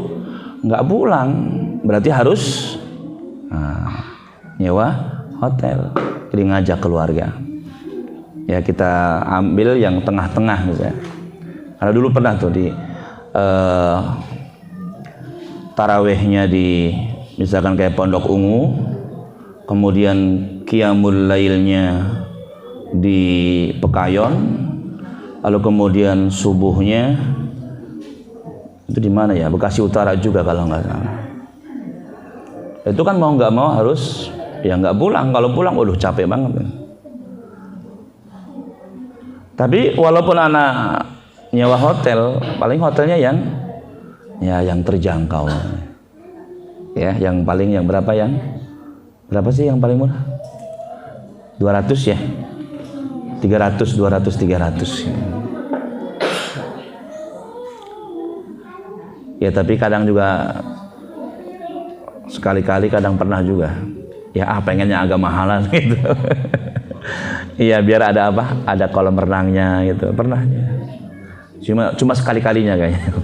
nggak pulang. Berarti harus nyewa hotel. Jadi ngajak keluarga. Ya kita ambil yang tengah-tengah misalnya. Karena dulu pernah tuh di tarawehnya di misalkan kayak Pondok Ungu, kemudian qiyamul lailnya di Pekayon, lalu kemudian subuhnya itu di mana ya? Bekasi Utara juga kalau nggak salah. Itu kan mau nggak mau harus ya nggak pulang. Kalau pulang, waduh capek banget. Tapi walaupun anak nyewa hotel, paling hotelnya yang terjangkau. Ya, yang berapa sih yang paling murah? 200 ya. 300, 200, 300. Ya, tapi kadang juga sekali-kali kadang pernah juga. Ya, pengennya agak mahalan gitu. Iya, biar ada ada kolam renangnya gitu. Pernah. Cuma sekali-kalinya kayaknya.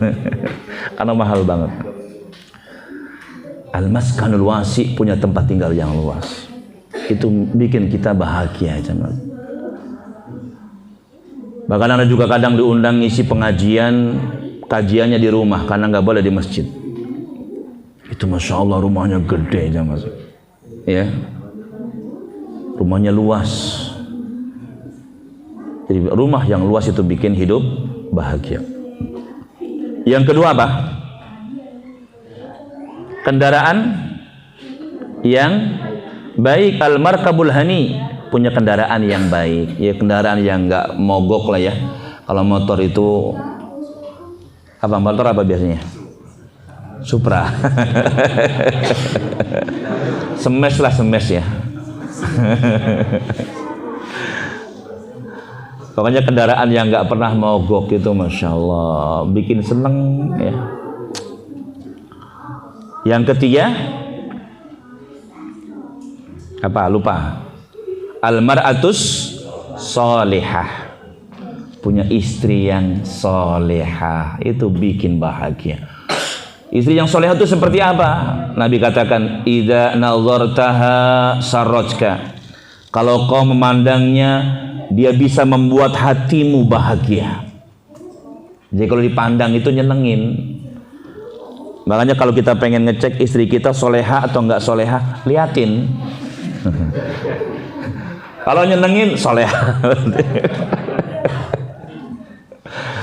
Karena mahal banget. Al-maskanul wasi', punya tempat tinggal yang luas. Itu bikin kita bahagia aja. Bahkan ada juga kadang diundang ngisi kajiannya di rumah karena nggak boleh di masjid. Itu masya Allah rumahnya gede aja mas. Ya, rumahnya luas. Jadi rumah yang luas itu bikin hidup bahagia. Yang kedua apa? Kendaraan yang baik, al-markabul hani, punya kendaraan yang baik, ya kendaraan yang nggak mogok lah ya. Kalau motor itu motor apa biasanya? Supra. Semes ya. Pokoknya kendaraan yang nggak pernah mogok itu masya Allah bikin seneng ya. Yang ketiga lupa. Al-mar'atus solihah, punya istri yang solihah, itu bikin bahagia. Istri yang solihah itu seperti apa? Nabi katakan idza nazartaha sarrajka, kalau kau memandangnya dia bisa membuat hatimu bahagia. Jadi kalau dipandang itu nyenengin. Makanya kalau kita pengen ngecek istri kita soleha atau enggak soleha, liatin. Kalau nyenengin soleha.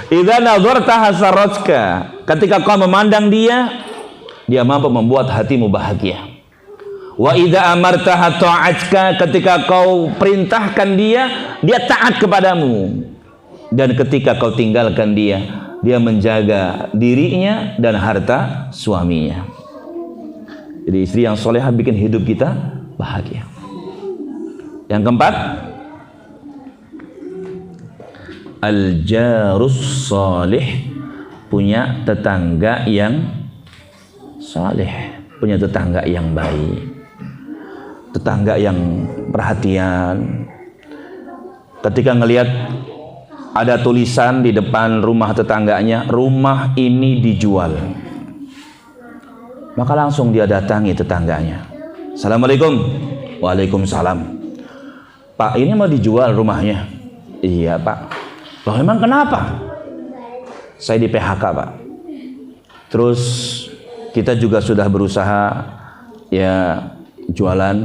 Idza nadharta hasaratka, ketika kau memandang dia mampu membuat hatimu bahagia. Wa idza amartaha ta'atka, ketika kau perintahkan dia taat kepadamu. Dan ketika kau tinggalkan dia menjaga dirinya dan harta suaminya. Jadi istri yang solehah bikin hidup kita bahagia. Yang keempat, al-jarus salih, punya tetangga yang saleh, punya tetangga yang baik, tetangga yang perhatian. Ketika ngelihat ada tulisan di depan rumah tetangganya, rumah ini dijual, maka langsung dia datangi tetangganya. Assalamualaikum. Waalaikumsalam. Pak, ini mau dijual rumahnya? Iya Pak. Loh emang kenapa? Saya di PHK Pak. Terus kita juga sudah berusaha ya jualan,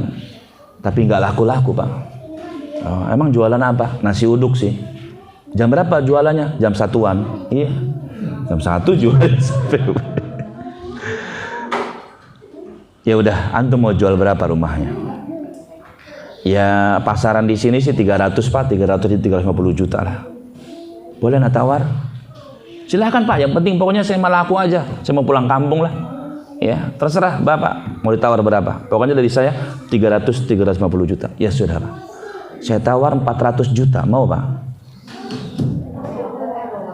tapi nggak laku-laku Pak. Oh, emang jualan apa? Nasi uduk sih. Jam berapa jualannya? Jam 1-an. Iya. Jam 1 jualan. Ya udah, antum mau jual berapa rumahnya? Ya pasaran di sini sih 300 Pak, 350 juta lah. Boleh nak tawar? Silahkan Pak, yang penting pokoknya saya mau laku aja. Saya mau pulang kampung lah. Ya, terserah Bapak mau ditawar berapa. Pokoknya dari saya 350 juta. Ya sudah Pak. Saya tawar 400 juta, mau Pak?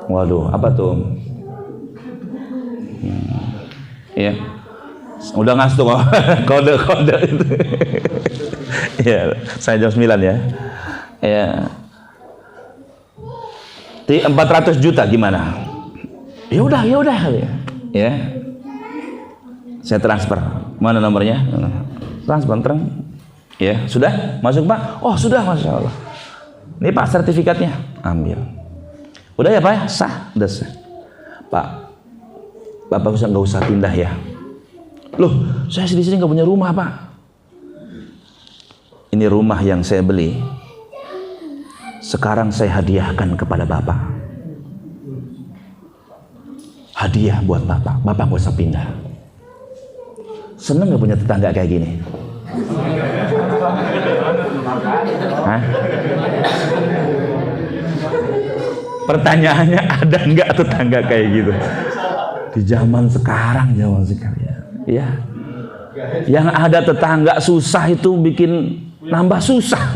Waduh, apa tuh? Ya. Udah ngas tuh kode itu. Ya, saya jam 9 ya. Ya. 400 juta gimana? Ya udah. Ya. Saya transfer. Mana nomornya? Transfer terang. Ya, sudah? Masuk Pak? Oh, sudah, Masya Allah. Ini Pak sertifikatnya. Ambil. Udah ya Pak ya? Sah? Udah sah. Pak, Bapak nggak usah pindah ya. Loh, saya di sini nggak punya rumah Pak. Ini rumah yang saya beli. Sekarang saya hadiahkan kepada Bapak. Hadiah buat Bapak. Bapak nggak usah pindah. Seneng nggak punya tetangga kayak gini? Hah? Pertanyaannya, ada nggak tetangga kayak gitu di zaman sekarang ya? Yang ada tetangga susah itu bikin nambah susah.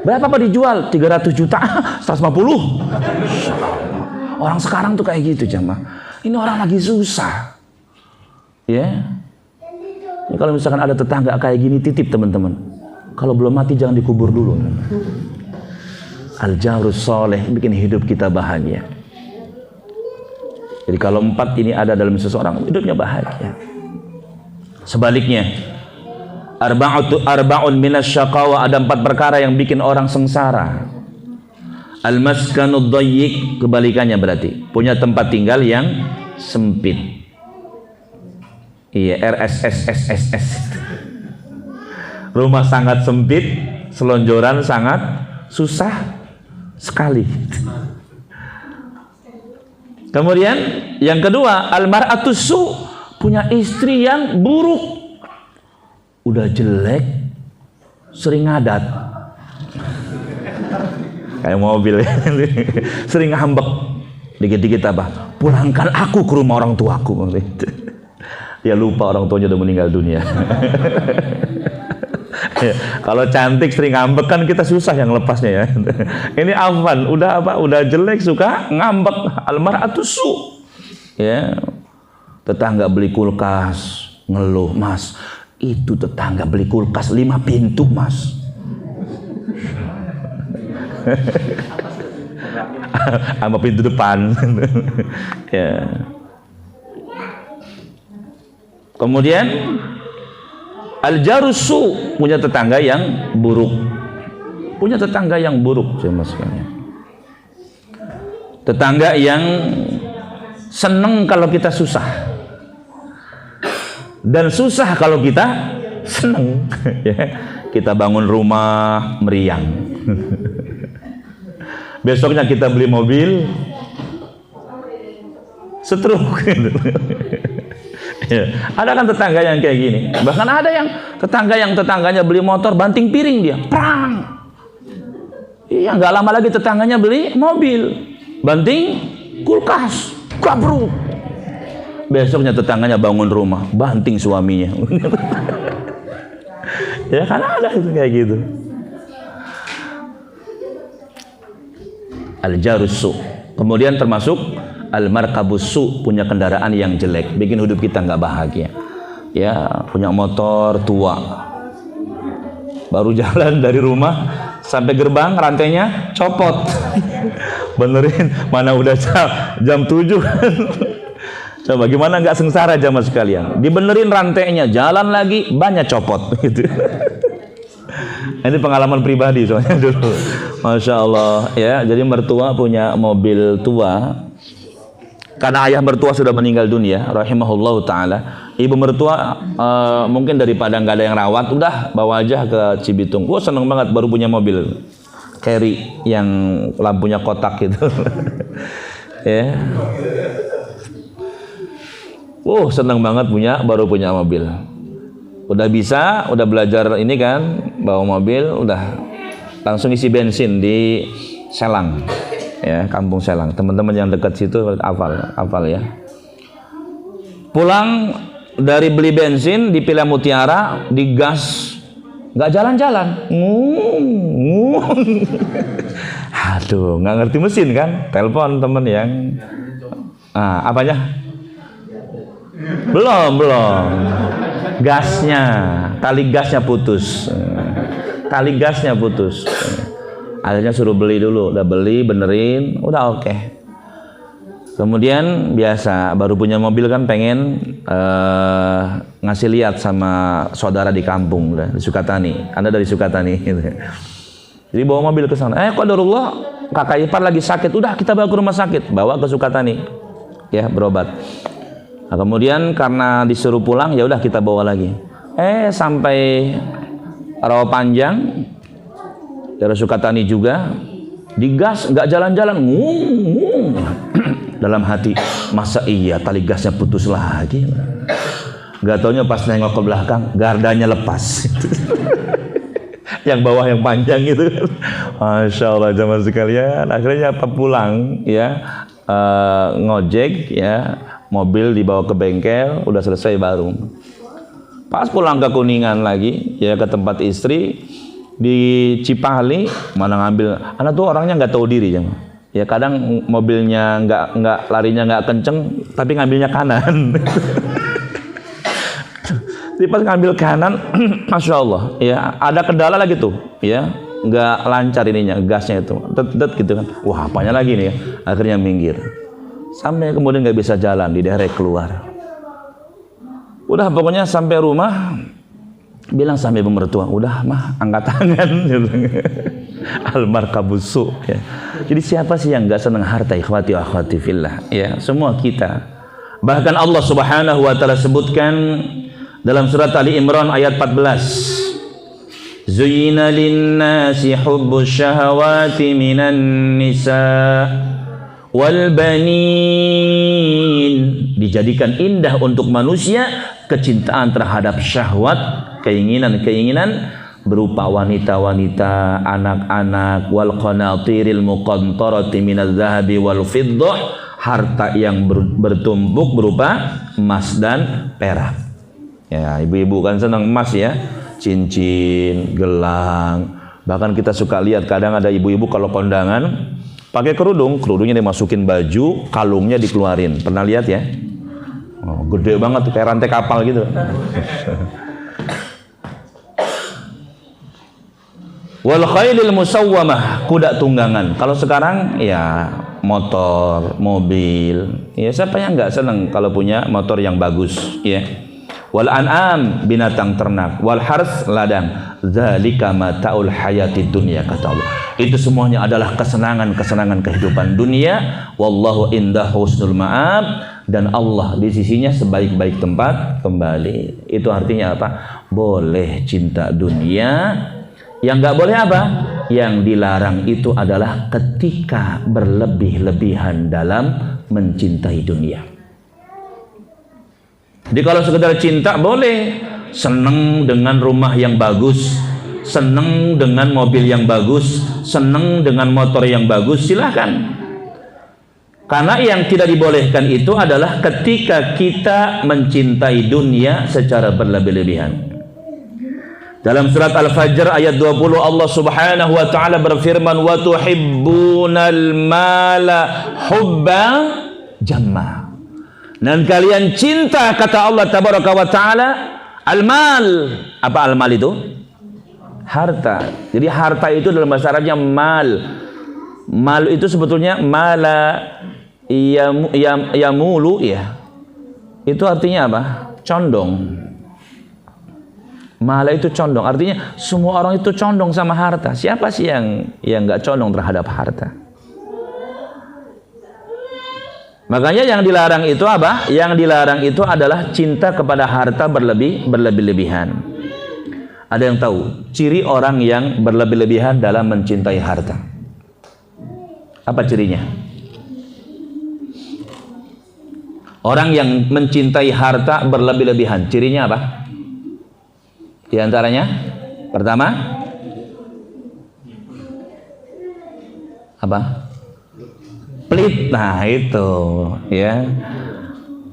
Berapa Pak dijual? 300 juta, 150. Orang sekarang tuh kayak gitu jamaah. Ini orang lagi susah. Ya. Ini kalau misalkan ada tetangga kayak gini, titip teman-teman. Kalau belum mati jangan dikubur dulu. Al-jarus soleh bikin hidup kita bahagia. Jadi kalau 4 ini ada dalam seseorang, hidupnya bahagia. Sebaliknya, arba'un minas syaqawa, ada 4 perkara yang bikin orang sengsara. Al-maskanud dayyiq, kebalikannya berarti punya tempat tinggal yang sempit. Iya, RSSSSS. Rumah sangat sempit, selonjoran sangat susah sekali. Kemudian yang kedua, al-mar'atus su, punya istri yang buruk. Udah jelek, sering ngadat. Kayak mobil ya. Sering ngambek. Dikit-dikit apa? Pulangkan aku ke rumah orang tuaku. Dia lupa orang tuanya udah meninggal dunia. Ya, kalau cantik sering ngambek kan kita susah yang lepasnya ya. Ini afwan, udah jelek suka ngambek, almar'atus su. Ya. Tetangga beli kulkas, ngeluh, "Mas, itu tetangga beli kulkas 5 pintu, Mas." Sama pintu depan. Ya. Kemudian al-jarusu, punya tetangga yang buruk. Punya tetangga yang buruk, jemaah sekalian. Tetangga yang seneng kalau kita susah dan susah kalau kita seneng. Ya. Kita bangun rumah meriang. Besoknya kita beli mobil stroke gitu. Ya, ada kan tetangga yang kayak gini. Bahkan ada yang tetangganya beli motor banting piring dia, prang. Iya, nggak lama lagi tetangganya beli mobil, banting kulkas, gabruk. Besoknya tetangganya bangun rumah, banting suaminya. Ya kan ada itu kayak gitu. Al-jarussu. Kemudian termasuk al-markabussu, punya kendaraan yang jelek, bikin hidup kita nggak bahagia. Ya, punya motor tua, baru jalan dari rumah sampai gerbang rantainya copot. Benerin, mana udah jam 7 kan. Coba gimana nggak sengsara jamaah sekalian? Dibenerin rantainya, jalan lagi banyak copot gitu. Ini pengalaman pribadi soalnya dulu. Masya Allah ya. Jadi mertua punya mobil tua. Karena ayah mertua sudah meninggal dunia, rahimahullahu taala. Ibu mertua mungkin daripada nggak ada yang rawat, udah bawa aja ke Cibitung. Wah, seneng banget baru punya mobil carry yang lampunya kotak gitu. Ya. Seneng banget baru punya mobil. Udah bisa, udah belajar ini kan, bawa mobil, udah langsung isi bensin di Selang. Ya, Kampung Selang. Teman-teman yang dekat situ hafal ya. Pulang dari beli bensin di Pila Mutiara, digas, nggak jalan-jalan. Aduh, nggak ngerti mesin kan? Telepon temen yang, apanya? Belum. Gasnya, tali gasnya putus. Akhirnya suruh beli dulu, udah beli, benerin, udah oke. Kemudian biasa, baru punya mobil kan pengen ngasih lihat sama saudara di kampung, di Sukatani. Anda dari Sukatani gitu. Jadi bawa mobil ke sana. Qadarullah, kakak ipar lagi sakit, udah kita bawa ke rumah sakit, bawa ke Sukatani. Ya, berobat. Nah, kemudian karena disuruh pulang, ya udah kita bawa lagi. Sampai Rawa Panjang, daerah Sukatani juga, digas nggak jalan-jalan, dalam hati, masa iya tali gasnya putus lagi? Nggak taunya pas nengok ke belakang, gardanya lepas. Yang bawah yang panjang gitu kan. Masya Allah jamaah sekalian. Akhirnya apa pulang ya, ngojek ya, mobil dibawa ke bengkel, udah selesai baru. Pas pulang ke Kuningan lagi ya, ke tempat istri di Cipali, mana ngambil, anak tuh orangnya nggak tahu diri ya, kadang mobilnya nggak larinya nggak kenceng, tapi ngambilnya kanan. Jadi pas ngambil kanan, Masya Allah ya, ada kendala lagi tuh ya, nggak lancar ininya, gasnya itu det gitu kan. Wah, apanya lagi nih ya, akhirnya minggir sampai kemudian nggak bisa jalan, di daerah keluar. Udah pokoknya sampai rumah, bilang sampai pemertua, udah mah angkat tangan. Al-markabussu ya. Jadi siapa sih yang nggak senang harta, ikhwati wa akhwati fillah ya, semua kita. Bahkan Allah Subhanahu wa taala sebutkan dalam surat Ali Imran ayat 14, Zuyyina lin-nasi hubbus syahawati minan nisa wal banin. Dijadikan indah untuk manusia kecintaan terhadap syahwat, keinginan-keinginan berupa wanita-wanita, anak-anak, wal qanatiril muqantarati minadz zahabi wal fiddah, harta yang bertumpuk berupa emas dan perak. Ya, ibu-ibu kan senang emas ya, cincin, gelang. Bahkan kita suka lihat kadang ada ibu-ibu kalau kondangan pakai kerudungnya dimasukin baju, kalungnya dikeluarin. Pernah lihat ya? Gede banget tuh, kayak rantai kapal gitu. Wal khailil musawwamah, kuda tunggangan. Kalau sekarang ya motor, mobil. Ya siapa yang nggak senang kalau punya motor yang bagus, ya. Wal an'am, binatang ternak, wal hars, ladang. Dzalika mataul hayatid dunya, kata Allah. Itu semuanya adalah kesenangan kehidupan dunia. Wallahu indahu husnul ma'ab, dan Allah di sisinya sebaik-baik tempat kembali. Itu artinya apa? Boleh cinta dunia. Yang nggak boleh apa? Yang dilarang itu adalah ketika berlebih-lebihan dalam mencintai dunia. Jadi kalau sekedar cinta boleh, seneng dengan rumah yang bagus, seneng dengan mobil yang bagus, seneng dengan motor yang bagus, silahkan. Karena yang tidak dibolehkan itu adalah ketika kita mencintai dunia secara berlebih-lebihan. Dalam surat Al-Fajr ayat 20 Allah Subhanahu wa taala berfirman, "Wa tuhibbunal mala hubba jamma." Dan kalian cinta, kata Allah tabaraka wa taala, al-mal. Apa al-mal itu? Harta. Jadi harta itu dalam bahasa Arabnya mal. Mal itu sebetulnya mala yamulu ya. Itu artinya apa? Condong. Mala itu condong. Artinya semua orang itu condong sama harta. Siapa sih yang nggak condong terhadap harta? Makanya yang dilarang itu apa? Yang dilarang itu adalah cinta kepada harta berlebih-lebihan. Ada yang tahu ciri orang yang berlebih-lebihan dalam mencintai harta? Apa cirinya? Orang yang mencintai harta berlebih-lebihan, cirinya apa? Di antaranya, pertama, apa? Pelit. Nah itu ya.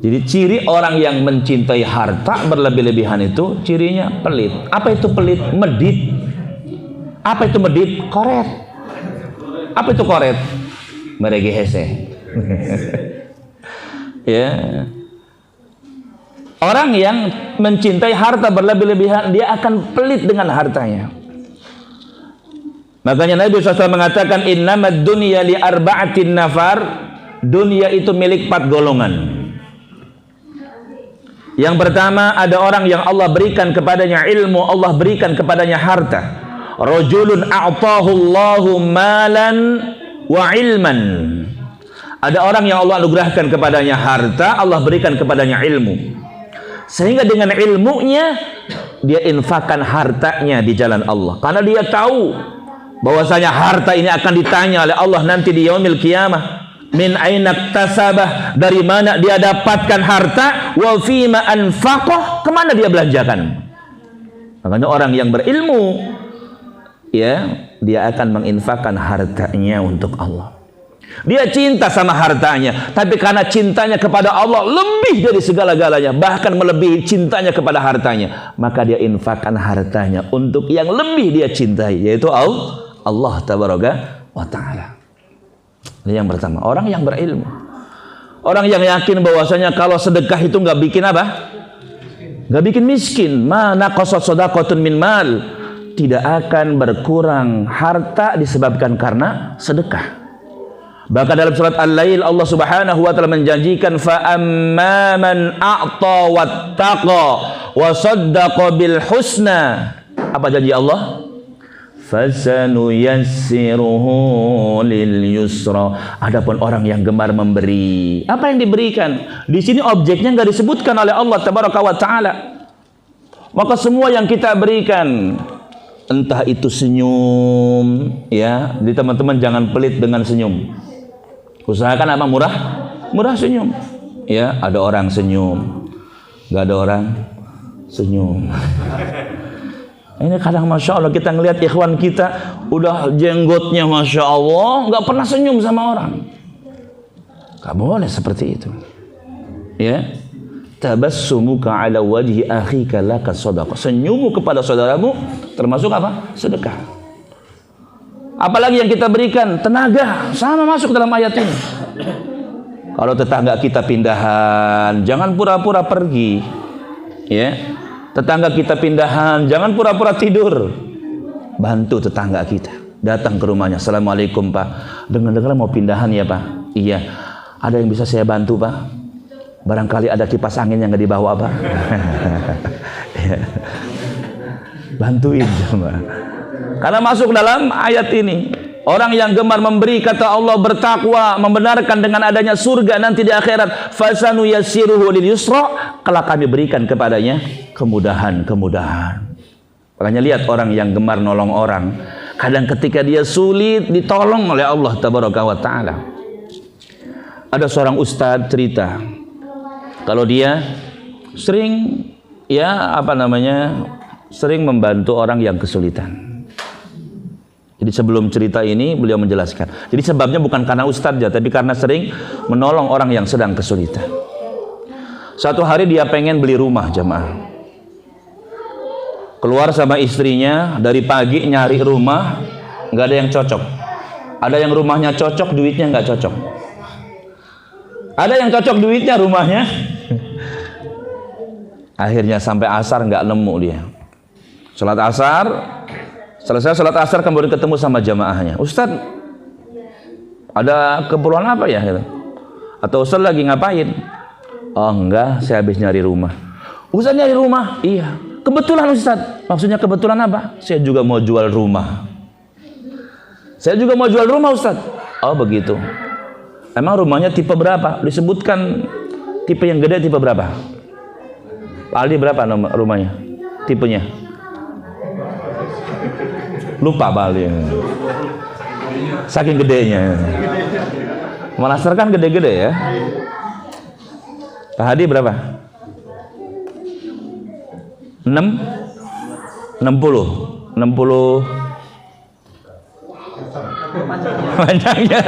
Jadi ciri orang yang mencintai harta berlebih-lebihan itu cirinya pelit. Apa itu pelit? Medit. Apa itu medit? Koret. Apa itu koret? Meregehese. Ya. Orang yang mencintai harta berlebih-lebihan, dia akan pelit dengan hartanya. Makanya Nabi SAW mengatakan, innamad dunya li arba'atin nafar. Dunia itu milik 4 golongan. Yang pertama, ada orang yang Allah berikan kepadanya ilmu, Allah berikan kepadanya harta. Rajulun a'tahu Allahu malan wa ilman. Ada orang yang Allah anugerahkan kepadanya harta, Allah berikan kepadanya ilmu. Sehingga dengan ilmunya dia infakkan hartanya di jalan Allah. Karena dia tahu bahwasanya harta ini akan ditanya oleh Allah nanti di yaumil qiyamah. Min aina tasabah, dari mana dia dapatkan harta, wa fima anfaqah, kemana dia belanjakan. Makanya orang yang berilmu ya, dia akan menginfakkan hartanya untuk Allah. Dia cinta sama hartanya, tapi karena cintanya kepada Allah lebih dari segala-galanya, bahkan melebihi cintanya kepada hartanya, maka dia infakkan hartanya untuk yang lebih dia cintai, yaitu Allah tabaraka wa ta'ala. Ini yang pertama, orang yang berilmu. Orang yang yakin bahwasanya kalau sedekah itu nggak bikin apa? Nggak bikin miskin. Mana qasad shadaqatun min mal. Tidak akan berkurang harta disebabkan karena sedekah. Bahkan dalam surat Al-Lail Allah Subhanahu wa taala menjanjikan, fa amma man a'ta wattaqa wa saddaqa bil husna. Apa janji Allah? Fasanuyassiruhu lil yusra. Adapun orang yang gemar memberi, apa yang diberikan? Di sini objeknya nggak disebutkan oleh Allah tabaraka wa taala. Maka semua yang kita berikan, entah itu senyum, ya, jadi teman-teman jangan pelit dengan senyum. Usahakan apa? Murah senyum. Ya, ada orang senyum, nggak ada orang senyum. Ini kadang masya Allah kita ngelihat ikhwan kita udah jenggotnya masya Allah, nggak pernah senyum sama orang. Nggak boleh seperti itu. Ya, tabassumuka ala wajhi akhika laka shadaqah. Senyummu kepada saudaramu termasuk apa? Sedekah. Apalagi yang kita berikan tenaga, sama masuk dalam ayat ini. Kalau tetangga kita pindahan, jangan pura-pura pergi. Ya, tetangga kita pindahan, jangan pura-pura tidur. Bantu tetangga kita, datang ke rumahnya. Assalamualaikum Pak, dengar-dengar mau pindahan ya Pak? Iya. Ada yang bisa saya bantu Pak? Barangkali ada kipas angin yang nggak dibawa Pak. Bantuin coba. Karena masuk dalam ayat ini, orang yang gemar memberi, kata Allah, bertakwa, membenarkan dengan adanya surga nanti di akhirat, fasanu yassiruhu lil yusra, kelak kami berikan kepadanya kemudahan-kemudahan. Makanya lihat orang yang gemar nolong orang, kadang ketika dia sulit ditolong oleh Allah tabaraka wa taala. Ada seorang ustadz cerita, kalau dia sering sering membantu orang yang kesulitan. Jadi sebelum cerita ini beliau menjelaskan. Jadi sebabnya bukan karena ustadz ya, tapi karena sering menolong orang yang sedang kesulitan. Suatu hari dia pengen beli rumah jamaah. Keluar sama istrinya dari pagi nyari rumah, nggak ada yang cocok. Ada yang rumahnya cocok, duitnya nggak cocok. Ada yang cocok duitnya, rumahnya. Akhirnya sampai asar nggak nemu dia. Sholat asar, selesai sholat asar kemudian ketemu sama jamaahnya. Ustadz, ada keperluan apa ya? Atau Ustadz lagi ngapain? Oh enggak, saya habis nyari rumah. Ustadz nyari rumah? Iya. Kebetulan Ustadz. Maksudnya kebetulan apa? Saya juga mau jual rumah. Saya juga mau jual rumah Ustadz. Oh begitu. Emang rumahnya tipe berapa? Disebutkan tipe yang gede tipe berapa? Pak Aldi berapa nomor rumahnya? Tipenya? Lupa Pak Aldi. Saking gedenya. Monastir kan gede-gede ya. Pak Hadi berapa? 60 panjangnya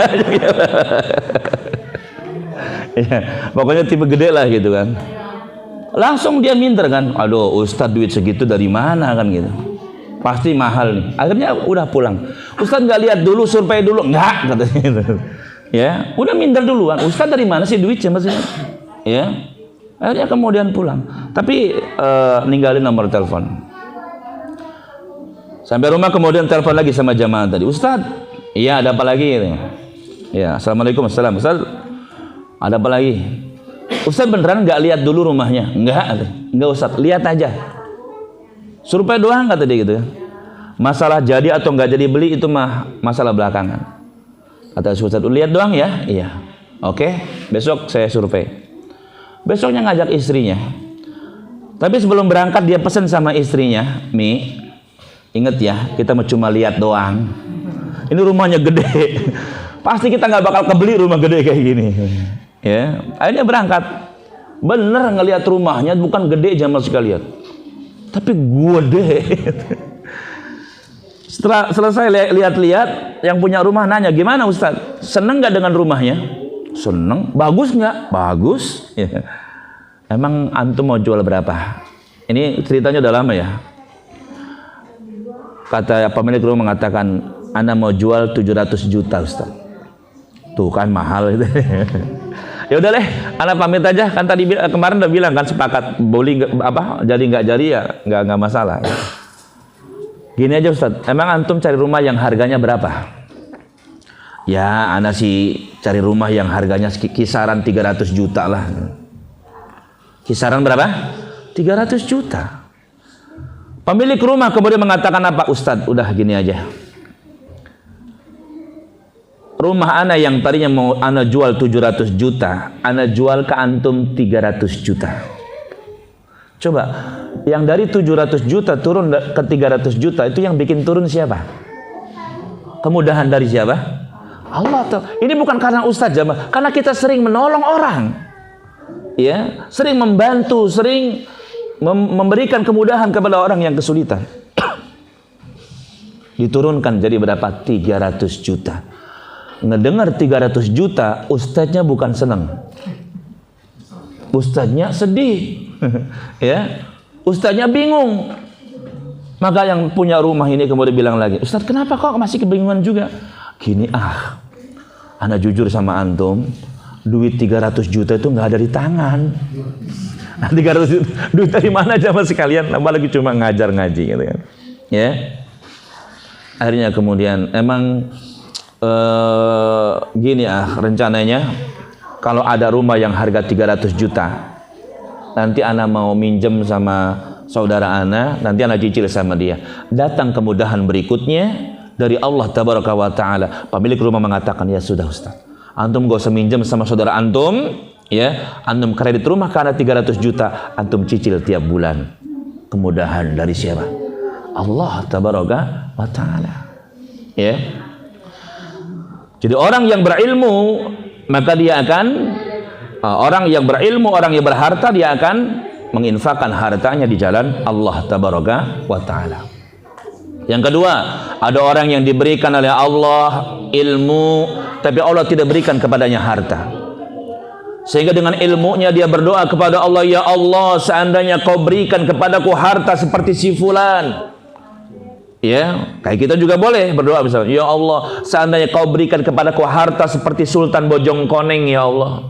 ya, pokoknya tipe gede lah gitu kan. Langsung dia minder kan, aduh Ustadz duit segitu dari mana kan gitu, pasti mahal nih. Akhirnya udah pulang. Ustadz nggak lihat dulu, survei dulu? Nggak, katanya gitu. Ya udah minder duluan. Ustadz dari mana sih duitnya maksudnya? Ya akhirnya kemudian pulang, tapi ninggalin nomor telepon. Sampai rumah kemudian telepon lagi sama jamaah tadi. Ustadz, iya ada apa lagi? Ya, assalamualaikum, assalam. Ustadz, ada apa lagi? Ustadz beneran nggak lihat dulu rumahnya? Enggak Ustadz, lihat aja. Survei doang kata dia gitu. Masalah jadi atau nggak jadi beli itu mah masalah belakangan. Kata Ustadz, lihat doang ya? Iya. Oke, besok saya survei. Besoknya ngajak istrinya. Tapi sebelum berangkat dia pesan sama istrinya, Mi, inget ya, kita cuma lihat doang. Ini rumahnya gede. Pasti kita nggak bakal kebeli rumah gede kayak gini. Ya, akhirnya berangkat. Bener ngelihat rumahnya bukan gede jamaah sekalian, tapi gede. Setelah selesai lihat-lihat, yang punya rumah nanya, gimana Ustadz? Seneng nggak dengan rumahnya? Seneng. Bagus nggak? Bagus. Ya. Emang antum mau jual berapa? Ini ceritanya udah lama ya. Kata pemilik rumah mengatakan, Anda mau jual 700 juta Ustaz. Tuh kan mahal itu. Ya udah deh, Anda pamit aja. Kan tadi kemarin udah bilang kan sepakat boleh jadi nggak jadi ya nggak masalah. Gini aja Ustaz, emang antum cari rumah yang harganya berapa? Ya, ana sih cari rumah yang harganya kisaran 300 juta lah. Kisaran berapa? 300 juta. Pemilik rumah kemudian mengatakan apa? Ustadz, udah gini aja. Rumah ana yang tadinya mau ana jual 700 juta, ana jual ke antum 300 juta. Coba, yang dari 700 juta turun ke 300 juta, itu yang bikin turun siapa? Kemudahan dari siapa? Allah. Ini bukan karena ustadz jamaah, karena kita sering menolong orang, ya, sering membantu, sering memberikan kemudahan kepada orang yang kesulitan. Diturunkan jadi berapa? 300 juta. Ngedengar 300 juta, ustadznya bukan senang, ustadznya sedih. Ya, ustadznya bingung. Maka yang punya rumah ini kemudian bilang lagi, Ustadz kenapa kok masih kebingungan juga? Gini ana jujur sama antum, duit 300 juta itu nggak ada di tangan. Nah, 300 juta, duit dari mana aja mas sekalian, apalagi cuma ngajar ngaji gitu kan. Ya. Akhirnya kemudian emang gini rencananya kalau ada rumah yang harga 300 juta, nanti ana mau minjem sama saudara ana, nanti ana cicil sama dia. Datang kemudahan berikutnya dari Allah tabaraka wa ta'ala. Pemilik rumah mengatakan, ya sudah Ustaz, antum gak usah minjem sama saudara antum, ya, antum kredit rumah karena 300 juta, antum cicil tiap bulan. Kemudahan dari siapa? Allah tabaraka wa ta'ala. Ya. Jadi orang yang berilmu, maka dia akan orang yang berilmu, orang yang berharta, dia akan menginfakkan hartanya di jalan Allah tabaraka wa ta'ala. Yang kedua, ada orang yang diberikan oleh Allah ilmu, tapi Allah tidak berikan kepadanya harta. Sehingga dengan ilmunya dia berdoa kepada Allah, ya Allah, seandainya kau berikan kepadaku harta seperti si fulan. Ya, kayak kita juga boleh berdoa misalnya, ya Allah, seandainya kau berikan kepadaku harta seperti Sultan Bojongkoneng, ya Allah.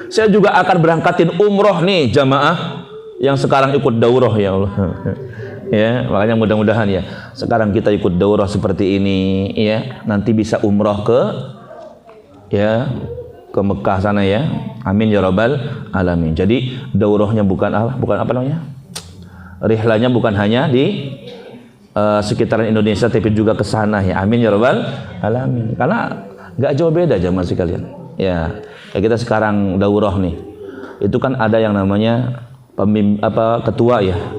Saya juga akan berangkatin umroh nih jamaah yang sekarang ikut daurah, ya Allah. Ya, makanya mudah-mudahan ya sekarang kita ikut daurah seperti ini ya, nanti bisa umroh ke Mekah sana ya. Amin ya rabbal alamin. Jadi daurahnya bukan apa namanya? Rihlanya bukan hanya di sekitaran Indonesia tapi juga ke sana ya. Amin ya rabbal alamin. Karena enggak jauh beda jamaah sekalian. Ya, kayak kita sekarang daurah nih. Itu kan ada yang namanya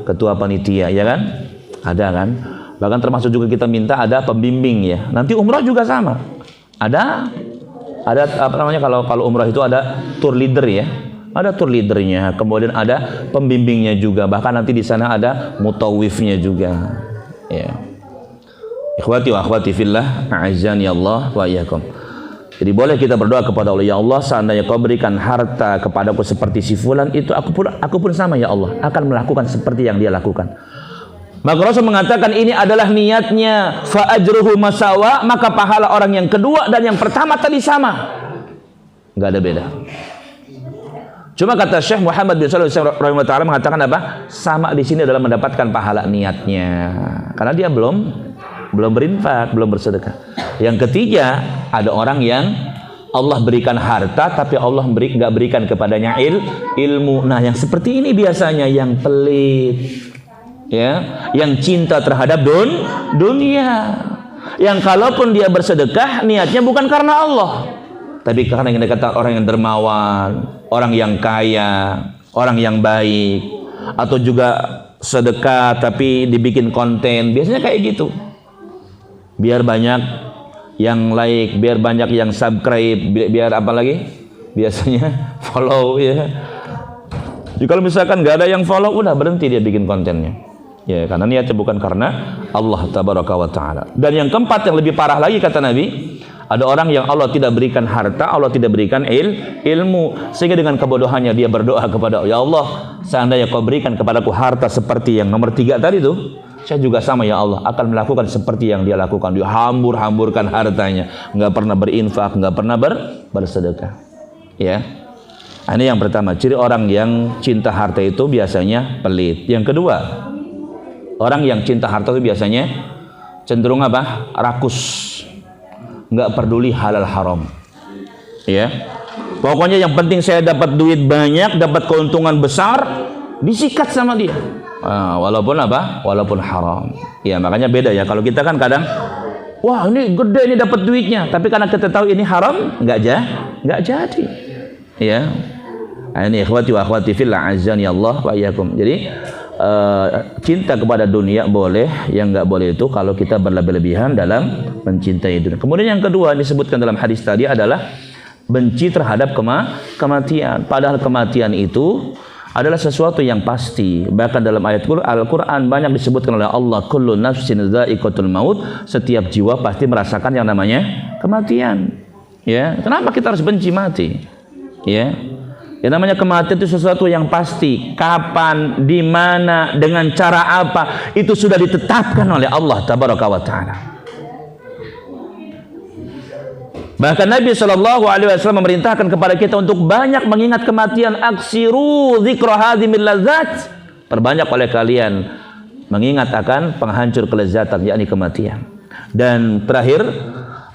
ketua panitia ya kan, ada kan, bahkan termasuk juga kita minta ada pembimbing ya. Nanti umrah juga sama, ada apa namanya, kalau umrah itu ada tour leader ya, ada tour leadernya, kemudian ada pembimbingnya juga, bahkan nanti di sana ada mutawifnya juga ya. Ikhwati wa akhwati fillah, a'azzani Allah wa iyyakum. Jadi boleh kita berdoa kepada Allah, ya Allah, seandainya kau berikan harta kepadaku seperti si fulan, itu aku pun sama ya Allah, akan melakukan seperti yang dia lakukan. Maka Rasul mengatakan ini adalah niatnya, fa ajruhu masawa, maka pahala orang yang kedua dan yang pertama tadi sama. Enggak ada beda. Cuma kata Syekh Muhammad bin Shalih rahimahullah taala mengatakan apa? Sama di sini adalah mendapatkan pahala niatnya. Karena dia belum berinfak, belum bersedekah. Yang ketiga, ada orang yang Allah berikan harta tapi Allah nggak berikan kepadanya ilmu. Nah, yang seperti ini biasanya yang pelit, ya, yang cinta terhadap dunia, yang kalaupun dia bersedekah niatnya bukan karena Allah, tapi karena yang dikatakan orang yang dermawan, orang yang kaya, orang yang baik, atau juga sedekah tapi dibikin konten, biasanya kayak gitu. Biar banyak yang like, biar banyak yang subscribe, biar apa lagi? Biasanya follow ya. Jadi kalau misalkan nggak ada yang follow, udah berhenti dia bikin kontennya. Ya, karena niatnya bukan karena Allah tabaraka wa ta'ala. Dan yang keempat yang lebih parah lagi kata Nabi, ada orang yang Allah tidak berikan harta, Allah tidak berikan ilmu, sehingga dengan kebodohannya dia berdoa kepada Allah, ya Allah, seandainya kau berikan kepadaku harta seperti yang nomor 3 tadi tuh, saya juga sama ya Allah, akan melakukan seperti yang dia lakukan. Dia hamburkan hartanya, nggak pernah berinfak, nggak pernah bersedekah. Ya, ini yang pertama, ciri orang yang cinta harta itu biasanya pelit. Yang kedua, orang yang cinta harta itu biasanya cenderung apa? Rakus, nggak peduli halal haram. Ya, pokoknya yang penting saya dapat duit banyak, dapat keuntungan besar, disikat sama dia. Walaupun apa? Walaupun haram. Ya, makanya beda ya. Kalau kita kan kadang, wah ini gede ini dapat duitnya, tapi karena kita tahu ini haram, nggak jadi. Ya. Ini ikhwati wa akhwati fillah, azani Allah wa iyyakum. Jadi cinta kepada dunia boleh, yang nggak boleh itu kalau kita berlebih-lebihan dalam mencintai dunia. Kemudian yang kedua disebutkan dalam hadis tadi adalah benci terhadap kematian. Padahal kematian itu adalah sesuatu yang pasti. Bahkan dalam ayat Al-Quran banyak disebutkan oleh Allah, kullu nafsin dha'iqatul maut, setiap jiwa pasti merasakan yang namanya kematian. Ya, kenapa kita harus benci mati? Ya, yang namanya kematian itu sesuatu yang pasti. Kapan, di mana, dengan cara apa, itu sudah ditetapkan oleh Allah tabaraka wa ta'ala. Bahkan Nabi SAW memerintahkan kepada kita untuk banyak mengingat kematian. Aksiru dzikra hadhimil ladzat, perbanyak oleh kalian mengingat akan penghancur kelezatan, yakni kematian. Dan terakhir,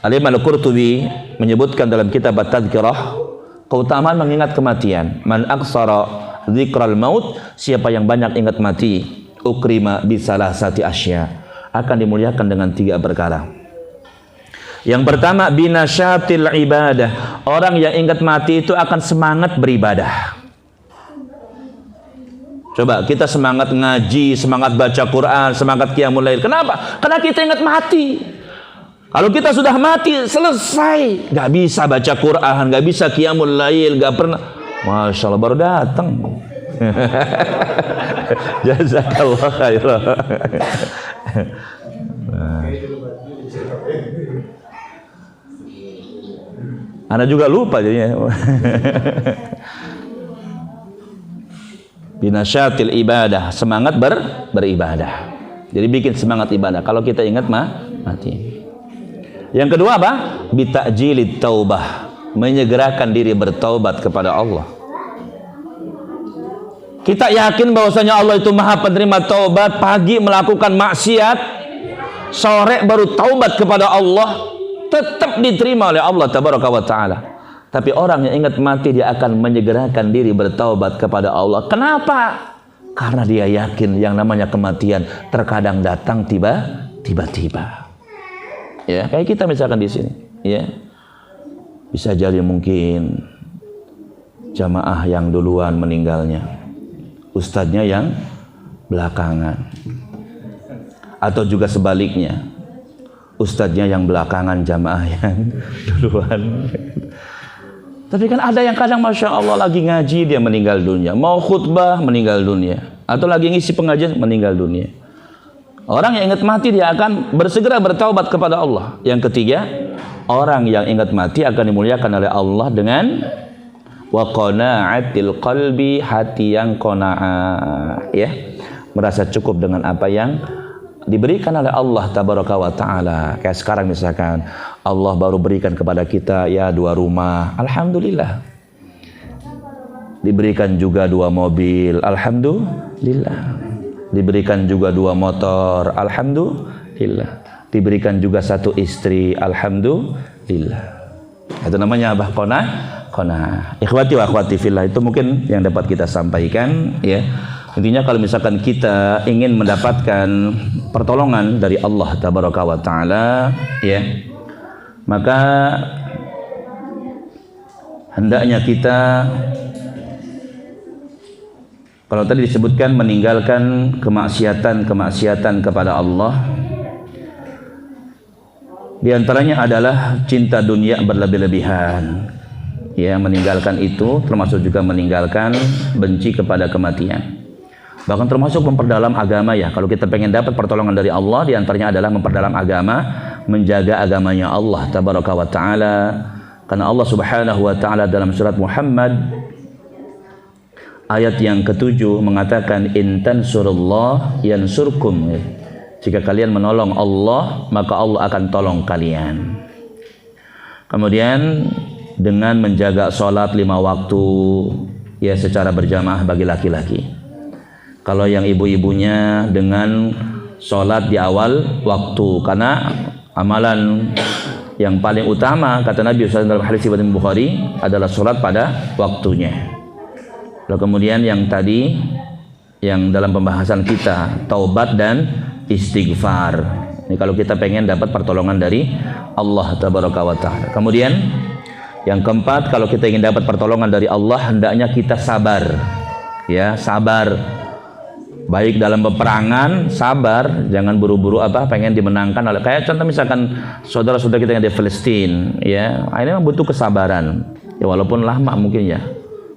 Al-Imam Al-Qurtubi menyebutkan dalam kitab At-Tadhkirah keutamaan mengingat kematian. Man aksara dzikral maut, siapa yang banyak ingat mati, ukrima bisalasati asya, akan dimuliakan dengan 3 perkara. Yang pertama, binasyatil ibadah. Orang yang ingat mati itu akan semangat beribadah. Coba kita semangat ngaji, semangat baca Quran, semangat qiyamul lail. Kenapa? Karena kita ingat mati. Kalau kita sudah mati, selesai. Gak bisa baca Quran, gak bisa qiyamul lail, gak pernah. Masya Allah, baru datang. Jazakallah khairan. Ana juga lupa jadinya. Binasyatil ibadah, semangat beribadah. Jadi bikin semangat ibadah. Kalau kita ingat mati. Yang kedua apa? Bita'jilit taubah, menyegerakan diri bertaubat kepada Allah. Kita yakin bahwasanya Allah itu Maha Penerima taubat. Pagi melakukan maksiat, sore baru taubat kepada Allah, tetap diterima oleh Allah tabaraka wa taala. Tapi orang yang ingat mati, dia akan menyegerakan diri bertaubat kepada Allah. Kenapa? Karena dia yakin yang namanya kematian terkadang datang tiba-tiba. Ya, kayak kita misalkan di sini, ya. Bisa jadi mungkin jamaah yang duluan meninggalnya, ustadznya yang belakangan. Atau juga sebaliknya, ustadznya yang belakangan, jamaah yang duluan. Tapi kan ada yang kadang Masya Allah lagi ngaji dia meninggal dunia, mau khutbah meninggal dunia, atau lagi ngisi pengajian meninggal dunia. Orang yang ingat mati dia akan bersegera bertaubat kepada Allah. Yang ketiga, orang yang ingat mati akan dimuliakan oleh Allah dengan wa qana'atil qalbi, hati yang qana'ah, ya, merasa cukup dengan apa yang diberikan oleh Allah tabaraka wa taala. Kayak sekarang misalkan Allah baru berikan kepada kita ya 2 rumah, alhamdulillah. Diberikan juga 2 mobil, alhamdulillah. Diberikan juga 2 motor, alhamdulillah. Diberikan juga 1 istri, alhamdulillah. Itu namanya apa? Qanaah. Ikhwati wa akhwati fillah, itu mungkin yang dapat kita sampaikan, ya. Intinya kalau misalkan kita ingin mendapatkan pertolongan dari Allah tabaraka wa taala, ya, maka hendaknya kita, kalau tadi disebutkan meninggalkan kemaksiatan kepada Allah, di antaranya adalah cinta dunia berlebih-lebihan. Ya, meninggalkan itu termasuk juga meninggalkan benci kepada kematian. Bahkan termasuk memperdalam agama, ya. Kalau kita pengen dapat pertolongan dari Allah, di antaranya adalah memperdalam agama, menjaga agamanya Allah tabaraka wa taala. Karena Allah Subhanahu wa taala dalam surat Muhammad ayat yang ke-7 mengatakan in tansurullah yansurkum. Jika kalian menolong Allah, maka Allah akan tolong kalian. Kemudian dengan menjaga sholat 5 waktu, ya, secara berjamaah bagi laki-laki. Kalau yang ibu-ibunya dengan sholat di awal waktu, karena amalan yang paling utama kata Nabi SAW dalam hadis riwayat Bukhari adalah sholat pada waktunya. Lalu kemudian yang tadi yang dalam pembahasan kita, taubat dan istighfar. Ini kalau kita pengen dapat pertolongan dari Allah tabaraka wa taala. Kemudian yang keempat, kalau kita ingin dapat pertolongan dari Allah, hendaknya kita sabar. Ya, sabar. Baik dalam peperangan, sabar, jangan buru-buru pengen dimenangkan oleh, kayak contoh misalkan saudara-saudara kita yang di Palestina, ya, ini memang butuh kesabaran. Ya, walaupun lama mungkin, ya,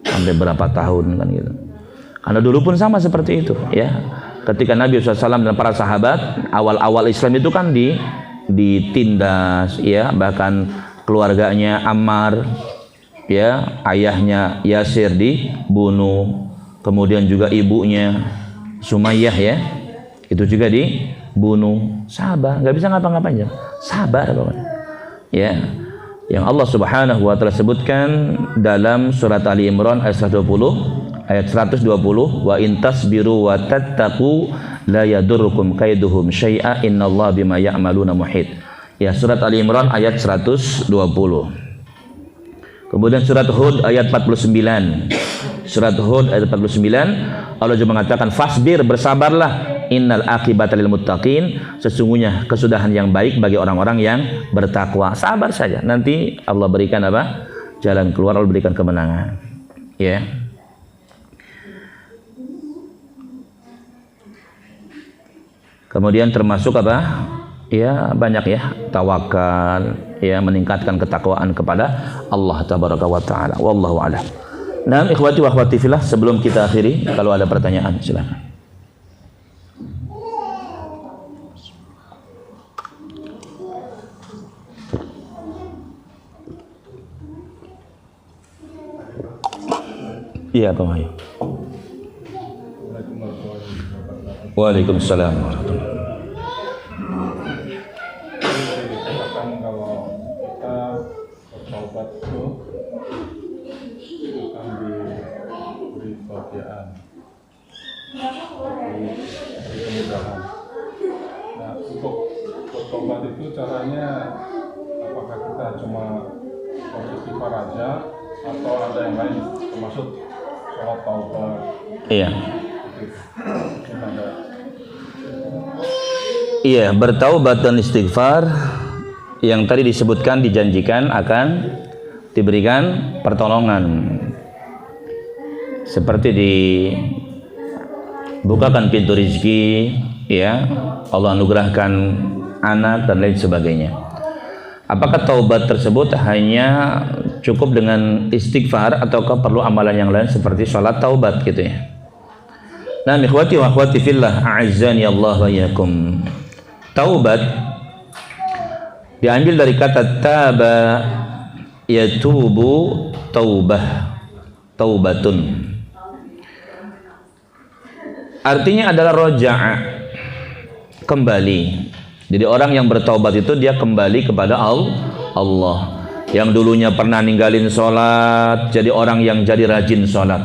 sampai berapa tahun kan gitu. Karena dulu pun sama seperti itu, ya. Ketika Nabi SAW dan para sahabat awal-awal Islam itu kan ditindas, ya, bahkan keluarganya Ammar, ya, ayahnya Yasir dibunuh, kemudian juga ibunya Sumayyah, ya, itu juga dibunuh. Sabar, nggak bisa ngapa-ngapain, sabar pokoknya, ya. Yang Allah Subhanahu wa taala sebutkan dalam surat Ali Imran ayat 120, wa in tasbiru wa tattaqu la yadurrukum kaiduhum syai'a innallaha bima ya'maluna muhit. Ya, surat Ali Imran ayat 120. Kemudian surat Hud ayat 49. Surat Hud ayat 49, Allah juga mengatakan fasbir, bersabarlah, innal aqibata lil muttaqin, sesungguhnya kesudahan yang baik bagi orang-orang yang bertakwa. Sabar saja, nanti Allah berikan apa? Jalan keluar, Allah berikan kemenangan. Ya. Kemudian termasuk apa? Ya, banyak, ya, tawakal, ya, meningkatkan ketakwaan kepada Allah tabaraka wa taala. Wallahu a'lam. Nah, ikhwati wa akhwati fillah, sebelum kita akhiri, kalau ada pertanyaan silakan. Iya, Pak Wahyu. Waalaikumsalam warahmatullahi wabarakatuh. Kalau kita bertaubat itu akan diberi kebahagiaan, diberi kemudahan. Nah, untuk bertaubat itu caranya apakah kita cuma beristighfar aja atau ada yang lain, termasuk sholat taubat? Iya. Iya, bertaubat dan istighfar yang tadi disebutkan dijanjikan akan diberikan pertolongan. Seperti dibukakan pintu rezeki, ya, Allah anugerahkan anak dan lain sebagainya. Apakah taubat tersebut hanya cukup dengan istighfar ataukah perlu amalan yang lain seperti sholat taubat gitu ya? Nah, ikhwati wa akhwati fillah, a'azzani Allah wa iyyakum. Taubat diambil dari kata taba yatubu taubah, taubatun. Artinya adalah roja'a, kembali. Jadi orang yang bertaubat itu dia kembali kepada Allah. Yang dulunya pernah ninggalin sholat, jadi orang yang jadi rajin sholat.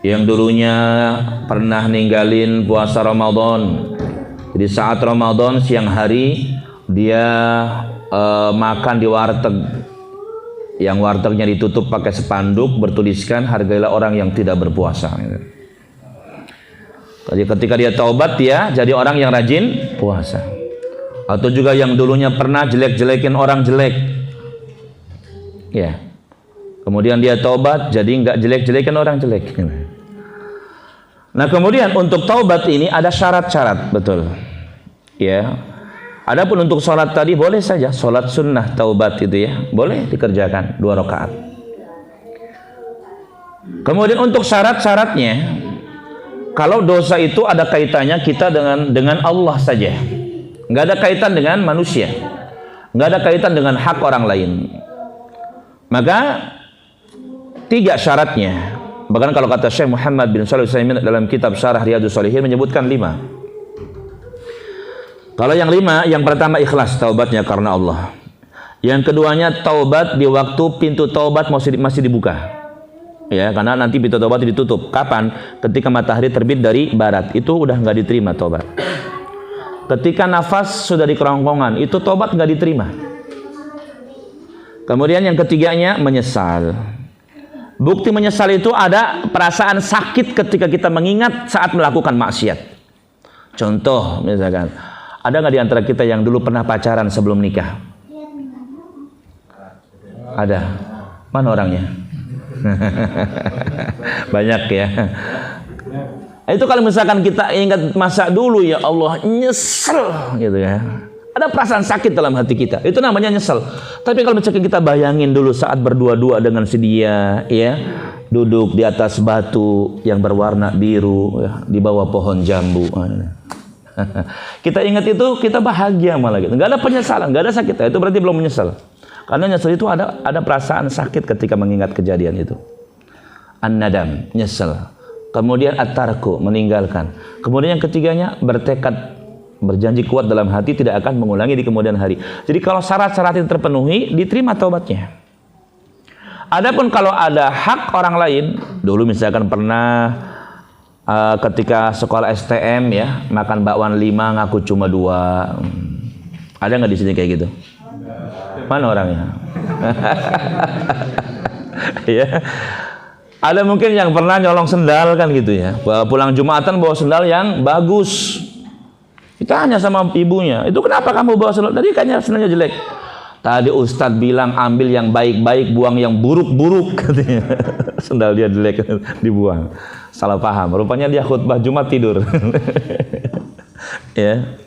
Yang dulunya pernah ninggalin puasa Ramadan, jadi saat Ramadan siang hari dia makan di warteg, yang wartegnya ditutup pakai spanduk bertuliskan hargailah orang yang tidak berpuasa. Jadi ketika dia taubat, dia jadi orang yang rajin puasa. Atau juga yang dulunya pernah jelek-jelekin orang jelek, ya, kemudian dia taubat jadi nggak jelek-jelekin orang jelek. Nah, kemudian untuk taubat ini ada syarat-syarat, betul, ya. Adapun untuk sholat tadi boleh saja, sholat sunnah taubat itu ya, boleh dikerjakan 2 rakaat. Kemudian untuk syarat-syaratnya, kalau dosa itu ada kaitannya kita dengan Allah saja, nggak ada kaitan dengan manusia, nggak ada kaitan dengan hak orang lain, maka 3 syaratnya. Bahkan kalau kata Syekh Muhammad bin Shalih Al-Utsaimin dalam kitab Syarah Riyadhus Shalihin menyebutkan 5. Kalau yang 5, yang pertama ikhlas, taubatnya karena Allah. Yang keduanya taubat di waktu pintu taubat masih dibuka. Ya, karena nanti pintu taubat ditutup. Kapan? Ketika matahari terbit dari barat, itu udah nggak diterima taubat. Ketika nafas sudah di kerongkongan, itu taubat nggak diterima. Kemudian yang ketiganya menyesal. Bukti menyesal itu ada perasaan sakit ketika kita mengingat saat melakukan maksiat. Contoh misalkan, ada nggak di antara kita yang dulu pernah pacaran sebelum nikah? Ada. Mana orangnya? Banyak ya. Itu kalau misalkan kita ingat masa dulu, ya Allah, nyesel gitu ya. Ada perasaan sakit dalam hati kita, itu namanya nyesel. Tapi kalau misalkan kita bayangin dulu saat berdua-dua dengan si dia, ya, duduk di atas batu yang berwarna biru, ya, di bawah pohon jambu. Kita ingat itu, kita bahagia malah gitu. Nggak ada penyesalan, nggak ada sakit. Itu berarti belum menyesal. Karena nyesel itu ada perasaan sakit ketika mengingat kejadian itu. An-nadam, nyesel. Kemudian at-tarku, meninggalkan. Kemudian yang ketiganya bertekad, berjanji kuat dalam hati tidak akan mengulangi di kemudian hari. Jadi kalau syarat-syarat itu terpenuhi, diterima taubatnya. Adapun kalau ada hak orang lain, dulu misalkan pernah ketika sekolah STM ya, makan bakwan 5 ngaku cuma 2. Ada nggak di sini kayak gitu? Mana orangnya? Ya. Ada mungkin yang pernah nyolong sendal kan gitu ya. Pulang Jumatan bawa sendal yang bagus. Ditanya sama ibunya, itu kenapa kamu bawa sendal? Tadi kayaknya sendalnya jelek. Tadi Ustadz bilang ambil yang baik-baik, buang yang buruk-buruk, katanya. Sendal dia jelek, dibuang. Salah paham. Rupanya dia khutbah Jumat tidur. Ya.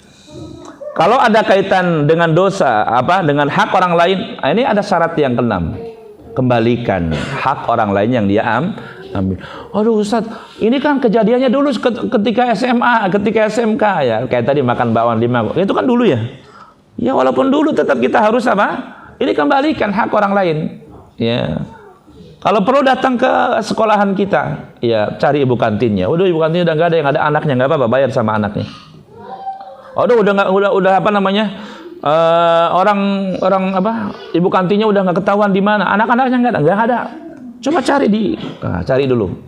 Kalau ada kaitan dengan dosa, dengan hak orang lain, ini ada syarat yang ke-6. kembalikan hak orang lain yang dia ambil. Aduh Ustaz, ini kan kejadiannya dulu ketika SMA, ketika SMK ya. Kayak tadi makan bakwan 5. Itu kan dulu ya. Ya walaupun dulu tetap kita harus apa? Ini kembalikan hak orang lain. Ya. Kalau perlu datang ke sekolahan kita, ya cari ibu kantinnya. Udah ibu kantinnya udah nggak ada, yang ada anaknya, nggak apa-apa, bayar sama anaknya. Udah apa namanya? Orang apa? Ibu kantinnya udah nggak ketahuan di mana, anak-anaknya nggak ada. Coba cari dulu.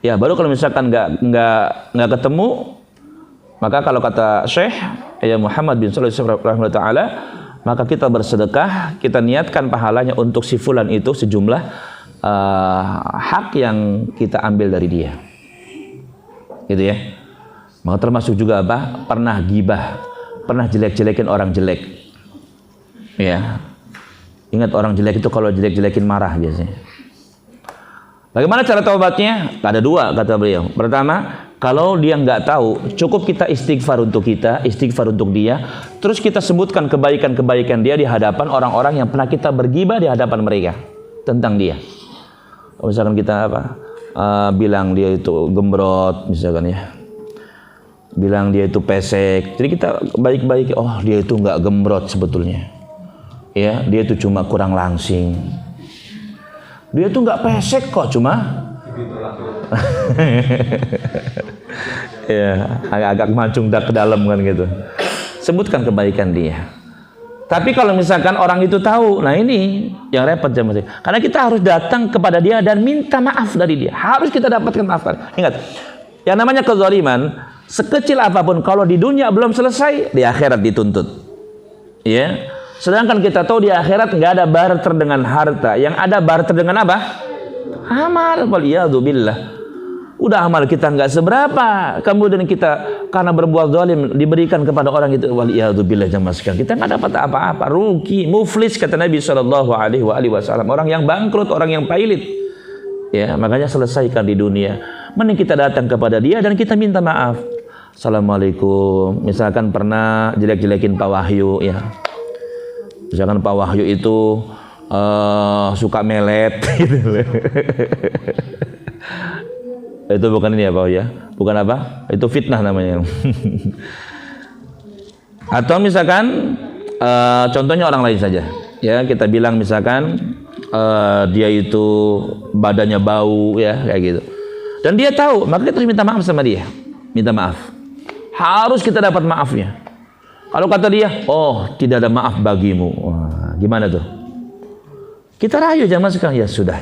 Ya baru kalau misalkan nggak ketemu, maka kalau kata Syekh ya Muhammad bin Shalih rahimahullah taala, maka kita bersedekah, kita niatkan pahalanya untuk si fulan itu sejumlah hak yang kita ambil dari dia. Gitu ya. Maka termasuk juga apa? Pernah gibah, pernah jelek-jelekin orang jelek. Ya. Ingat orang jelek itu kalau jelek-jelekin marah biasanya. Bagaimana cara taubatnya? Ada dua kata beliau. Pertama, kalau dia nggak tahu, cukup kita istighfar untuk kita, istighfar untuk dia. Terus kita sebutkan kebaikan-kebaikan dia di hadapan orang-orang yang pernah kita bergibah di hadapan mereka tentang dia. Misalkan kita apa? Bilang dia itu gembrot, misalkan ya. Bilang dia itu pesek. Jadi kita baik-baik. Oh, dia itu nggak gembrot sebetulnya. Ya, dia itu cuma kurang langsing. Dia tuh nggak pesek kok, cuma ya agak-agak mancung ke dalam kan gitu. Sebutkan kebaikan dia. Tapi kalau misalkan orang itu tahu, nah ini yang repot jemaah. Karena kita harus datang kepada dia dan minta maaf dari dia. Harus kita dapatkan maaf. Ingat, yang namanya kezaliman sekecil apapun kalau di dunia belum selesai, di akhirat dituntut. Ya. Sedangkan kita tahu di akhirat nggak ada barter dengan harta, yang ada barter dengan apa? Amal. Waliyadzubillah. Udah amal kita nggak seberapa, kemudian kita karena berbuat zalim diberikan kepada orang itu. Waliyadzubillah jamaah sekalian. Kita nggak dapat apa-apa, rugi, muflis kata Nabi SAW. Orang yang bangkrut, orang yang pailit. Ya, makanya selesaikan di dunia. Mending kita datang kepada dia dan kita minta maaf. Assalamualaikum. Misalkan pernah jelek-jelekin Pak Wahyu, ya. Misalkan Pak Wahyu itu suka melet gitu. Itu bukan ini ya Pak ya? Bukan apa? Itu fitnah namanya. Atau misalkan contohnya orang lain saja. Ya, kita bilang misalkan dia itu badannya bau ya, kayak gitu. Dan dia tahu, maka kita harus minta maaf sama dia. Minta maaf. Harus kita dapat maafnya. Kalau kata dia, oh tidak ada maaf bagimu. Wah, gimana tuh? Kita rayu jamaah sekalian, ya sudah.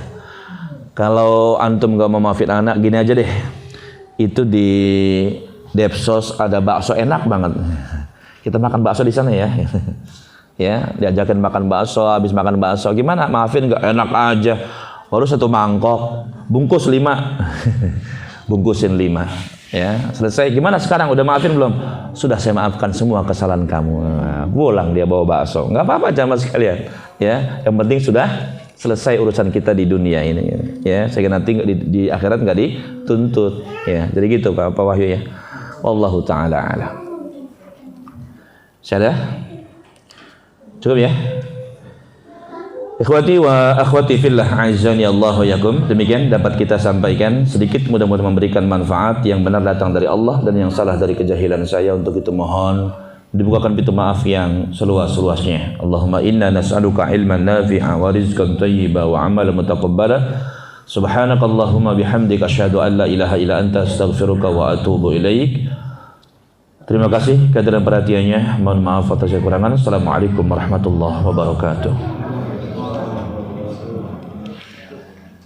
Kalau antum gak mau maafin anak, gini aja deh. Itu di Depsos ada bakso enak banget. Kita makan bakso di sana ya. Ya, diajakin makan bakso, habis makan bakso, gimana? Maafin gak? Enak aja. Baru 1 mangkok, bungkus 5. Bungkusin 5. Ya, selesai. Gimana sekarang? Udah maafin belum? Sudah, saya maafkan semua kesalahan kamu. Nah, pulang dia bawa bakso. Nggak apa-apa jamaah sekalian. Ya, yang penting sudah selesai urusan kita di dunia ini. Ya, saya kira nanti di akhirat nggak dituntut. Ya, jadi gitu Pak Wahyu ya. Wallahu taala a'lam. Sudah? Cukup ya? Ikhwati wa akhwati fillah, a'izzani Allah wa yakum. Demikian dapat kita sampaikan sedikit, mudah-mudahan memberikan manfaat. Yang benar datang dari Allah dan yang salah dari kejahilan saya. Untuk itu mohon dibukakan pintu maaf yang seluas-luasnya. Allahumma inna nas'aluka ilman nafi'a wa rizqan thayyiba wa amalan mutaqabbala. Subhanakallahumma bihamdika asyhadu an la ilaha illa anta astaghfiruka wa atubu ilaik. Terima kasih kehadiran perhatiannya. Mohon maaf atas kekurangan. Assalamualaikum warahmatullahi wabarakatuh.